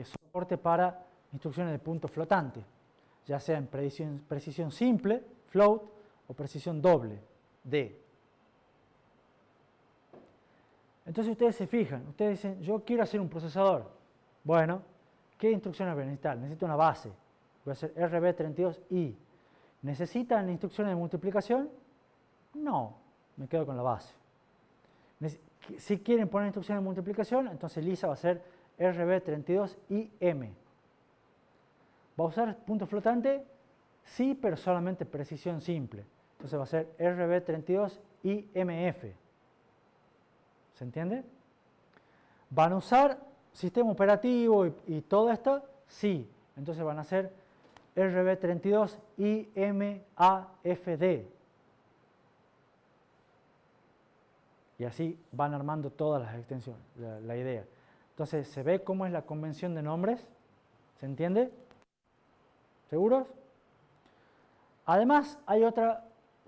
soporte para instrucciones de punto flotante, ya sea en precisión simple, float, o precisión doble, D. Entonces ustedes se fijan, ustedes dicen, yo quiero hacer un procesador. Bueno, ¿qué instrucciones voy a necesitar? Necesito una base. Voy a hacer RB32I. ¿Necesitan instrucciones de multiplicación? No, me quedo con la base. Si quieren poner instrucciones de multiplicación, entonces lisa va a ser RB32IM. ¿Va a usar punto flotante? Sí, pero solamente precisión simple. Entonces va a ser RB32IMF. ¿Se entiende? ¿Van a usar sistema operativo y todo esto? Sí. Entonces van a ser RB32IMAFD. Y así van armando todas las extensiones, la idea. Entonces, ¿se ve cómo es la convención de nombres? ¿Se entiende? ¿Seguros? Además, hay otra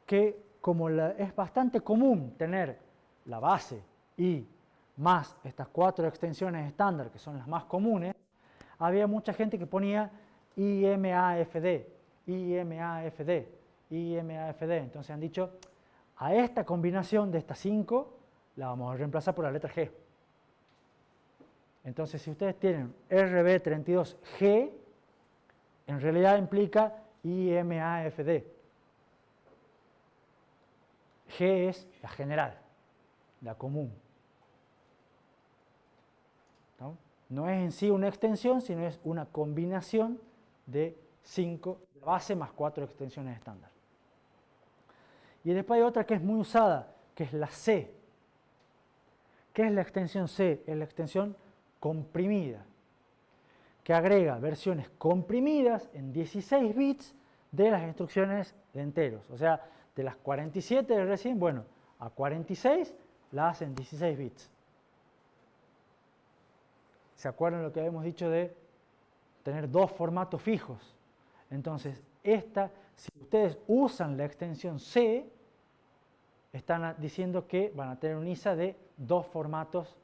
que, como es bastante común tener la base y más estas 4 extensiones estándar, que son las más comunes, había mucha gente que ponía IMAFD, IMAFD, IMAFD. Entonces han dicho, a esta combinación de estas 5 la vamos a reemplazar por la letra G. Entonces, si ustedes tienen RB32G, en realidad implica IMAFD. G es la general, la común. ¿No? No es en sí una extensión, sino es una combinación de 5 de base más 4 extensiones estándar. Y después hay otra que es muy usada, que es la C. ¿Qué es la extensión C? Es la extensión comprimida, que agrega versiones comprimidas en 16 bits de las instrucciones de enteros. O sea, de las 47 de recién, bueno, a 46 la hacen 16 bits. ¿Se acuerdan lo que habíamos dicho de tener 2 formatos fijos? Entonces, si ustedes usan la extensión C, están diciendo que van a tener un ISA de 2 formatos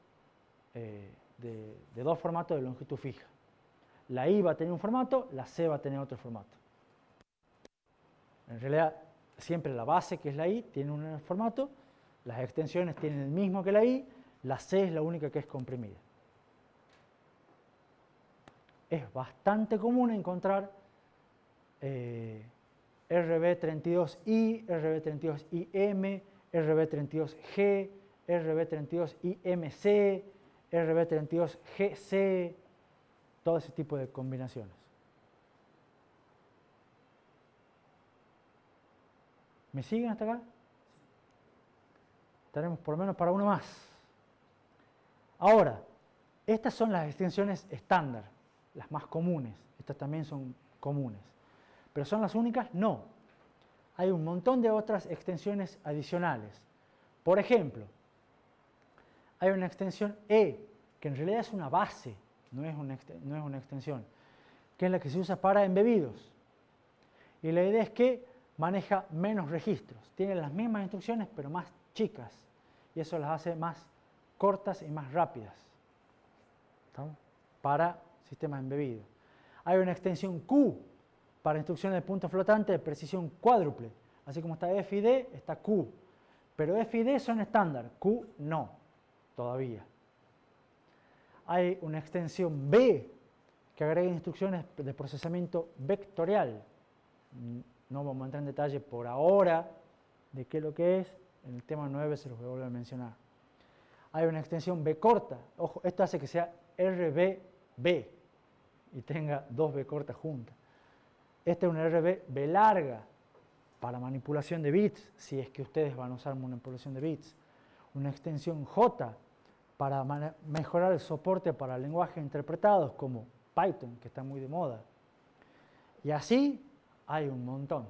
de 2 formatos de longitud fija. La I va a tener un formato, la C va a tener otro formato. En realidad, siempre la base, que es la I, tiene un formato, las extensiones tienen el mismo que la I, la C es la única que es comprimida. Es bastante común encontrar RB32I, RB32IM, RB32G, RB32IMC, RB32GC, todo ese tipo de combinaciones. ¿Me siguen hasta acá? Tenemos por lo menos para uno más. Ahora, estas son las extensiones estándar, las más comunes. Estas también son comunes. ¿Pero son las únicas? No. Hay un montón de otras extensiones adicionales. Por ejemplo, hay una extensión E, que en realidad es una base, no es una extensión, que es la que se usa para embebidos. Y la idea es que maneja menos registros. Tiene las mismas instrucciones, pero más chicas. Y eso las hace más cortas y más rápidas. ¿Estamos? Para sistemas embebidos. Hay una extensión Q para instrucciones de punto flotante de precisión cuádruple. Así como está F y D, está Q. Pero F y D son estándar, Q no, todavía. Hay una extensión B que agrega instrucciones de procesamiento vectorial. No vamos a entrar en detalle por ahora de qué es lo que es. En el tema 9 se los voy a volver a mencionar. Hay una extensión B corta. Ojo, esto hace que sea RBB y tenga 2 B cortas juntas. Esta es una RBB larga para manipulación de bits, si es que ustedes van a usar manipulación de bits. Una extensión J para mejorar el soporte para lenguajes interpretados como Python, que está muy de moda. Y así hay un montón.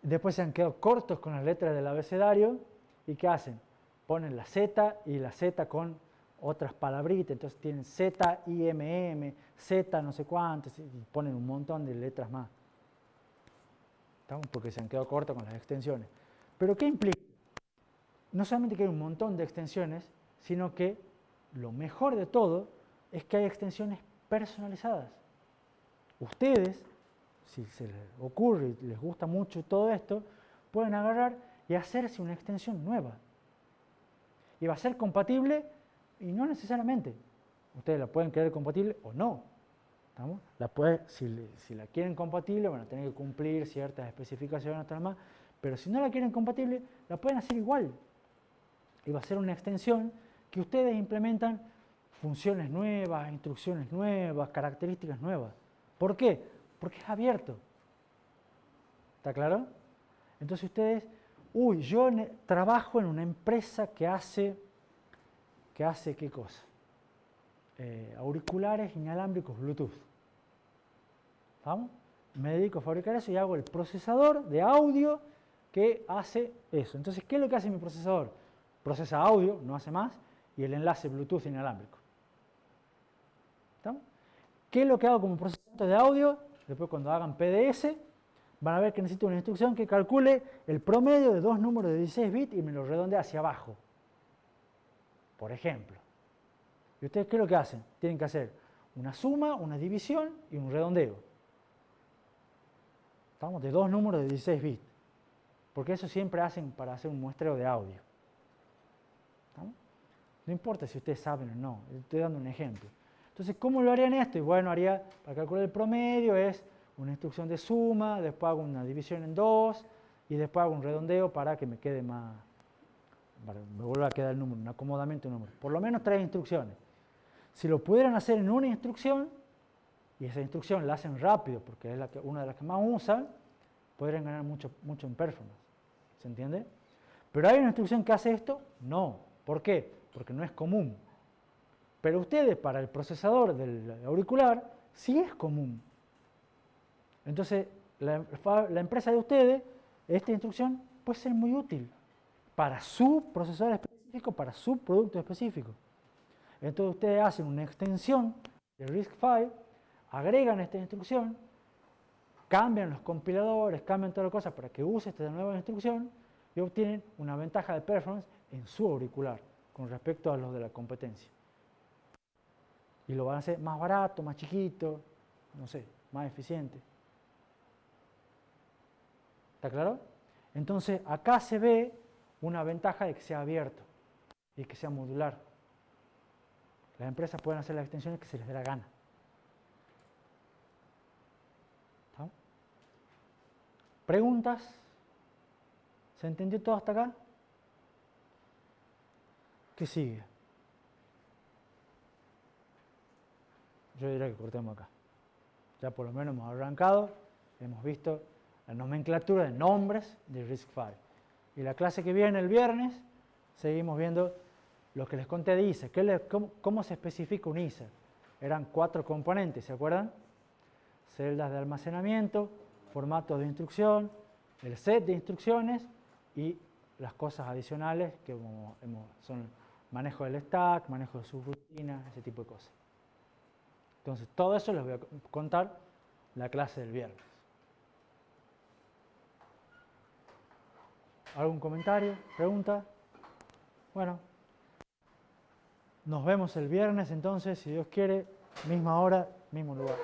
Después se han quedado cortos con las letras del abecedario. ¿Y qué hacen? Ponen la Z y la Z con otras palabritas. Entonces tienen Z, IMM, Z no sé cuántos, y ponen un montón de letras más. ¿Estamos? Porque se han quedado cortos con las extensiones. ¿Pero qué implica? No solamente que hay un montón de extensiones, sino que lo mejor de todo es que hay extensiones personalizadas. Ustedes, si se les ocurre y les gusta mucho todo esto, pueden agarrar y hacerse una extensión nueva. Y va a ser compatible, y no necesariamente. Ustedes la pueden querer compatible o no. ¿Estamos? Si la quieren compatible, van a tener que cumplir ciertas especificaciones, tal más. Pero si no la quieren compatible, la pueden hacer igual. Y va a ser una extensión que ustedes implementan funciones nuevas, instrucciones nuevas, características nuevas. ¿Por qué? Porque es abierto. ¿Está claro? Entonces ustedes, yo trabajo en una empresa que hace ¿qué cosa? Auriculares inalámbricos Bluetooth. ¿Vamos? Me dedico a fabricar eso y hago el procesador de audio que hace eso. Entonces, ¿qué es lo que hace mi procesador? Procesa audio, no hace más, y el enlace Bluetooth inalámbrico. ¿Estamos? ¿Qué es lo que hago como procesamiento de audio? Después cuando hagan PDS, van a ver que necesito una instrucción que calcule el promedio de dos números de 16 bits y me lo redondea hacia abajo. Por ejemplo. ¿Y ustedes qué es lo que hacen? Tienen que hacer una suma, una división y un redondeo. Estamos de dos números de 16 bits. Porque eso siempre hacen para hacer un muestreo de audio. ¿Estamos? No importa si ustedes saben o no, estoy dando un ejemplo. Entonces, ¿cómo lo harían esto? Y bueno, haría, para calcular el promedio, es una instrucción de suma, después hago una división en dos, y después hago un redondeo para que me quede más, para que me vuelva a quedar el número, un acomodamiento de número. Por lo menos 3 instrucciones. Si lo pudieran hacer en una instrucción, y esa instrucción la hacen rápido, porque es una de las que más usan, podrían ganar mucho en performance. ¿Se entiende? ¿Pero hay una instrucción que hace esto? No. ¿Por qué? Porque no es común. Pero ustedes, para el procesador del auricular, sí es común. Entonces, la empresa de ustedes, esta instrucción puede ser muy útil para su procesador específico, para su producto específico. Entonces, ustedes hacen una extensión de RISC-V, agregan esta instrucción, cambian los compiladores, cambian todas las cosas para que use esta nueva instrucción y obtienen una ventaja de performance en su auricular con respecto a los de la competencia. Y lo van a hacer más barato, más chiquito, no sé, más eficiente. ¿Está claro? Entonces, acá se ve una ventaja de que sea abierto y que sea modular. Las empresas pueden hacer las extensiones que se les dé la gana. ¿Está? ¿Preguntas? ¿Se entendió todo hasta acá? ¿Qué sigue? Yo diría que cortemos acá. Ya por lo menos hemos arrancado, hemos visto la nomenclatura de nombres de RISC-V. Y la clase que viene el viernes, seguimos viendo lo que les conté de ISA. ¿Cómo se especifica un ISA? Eran 4 componentes, ¿se acuerdan? Celdas de almacenamiento, formatos de instrucción, el set de instrucciones y las cosas adicionales que son manejo del stack, manejo de subrutinas, ese tipo de cosas. Entonces, todo eso les voy a contar la clase del viernes. ¿Algún comentario? ¿Pregunta? Bueno, nos vemos el viernes entonces, si Dios quiere, misma hora, mismo lugar.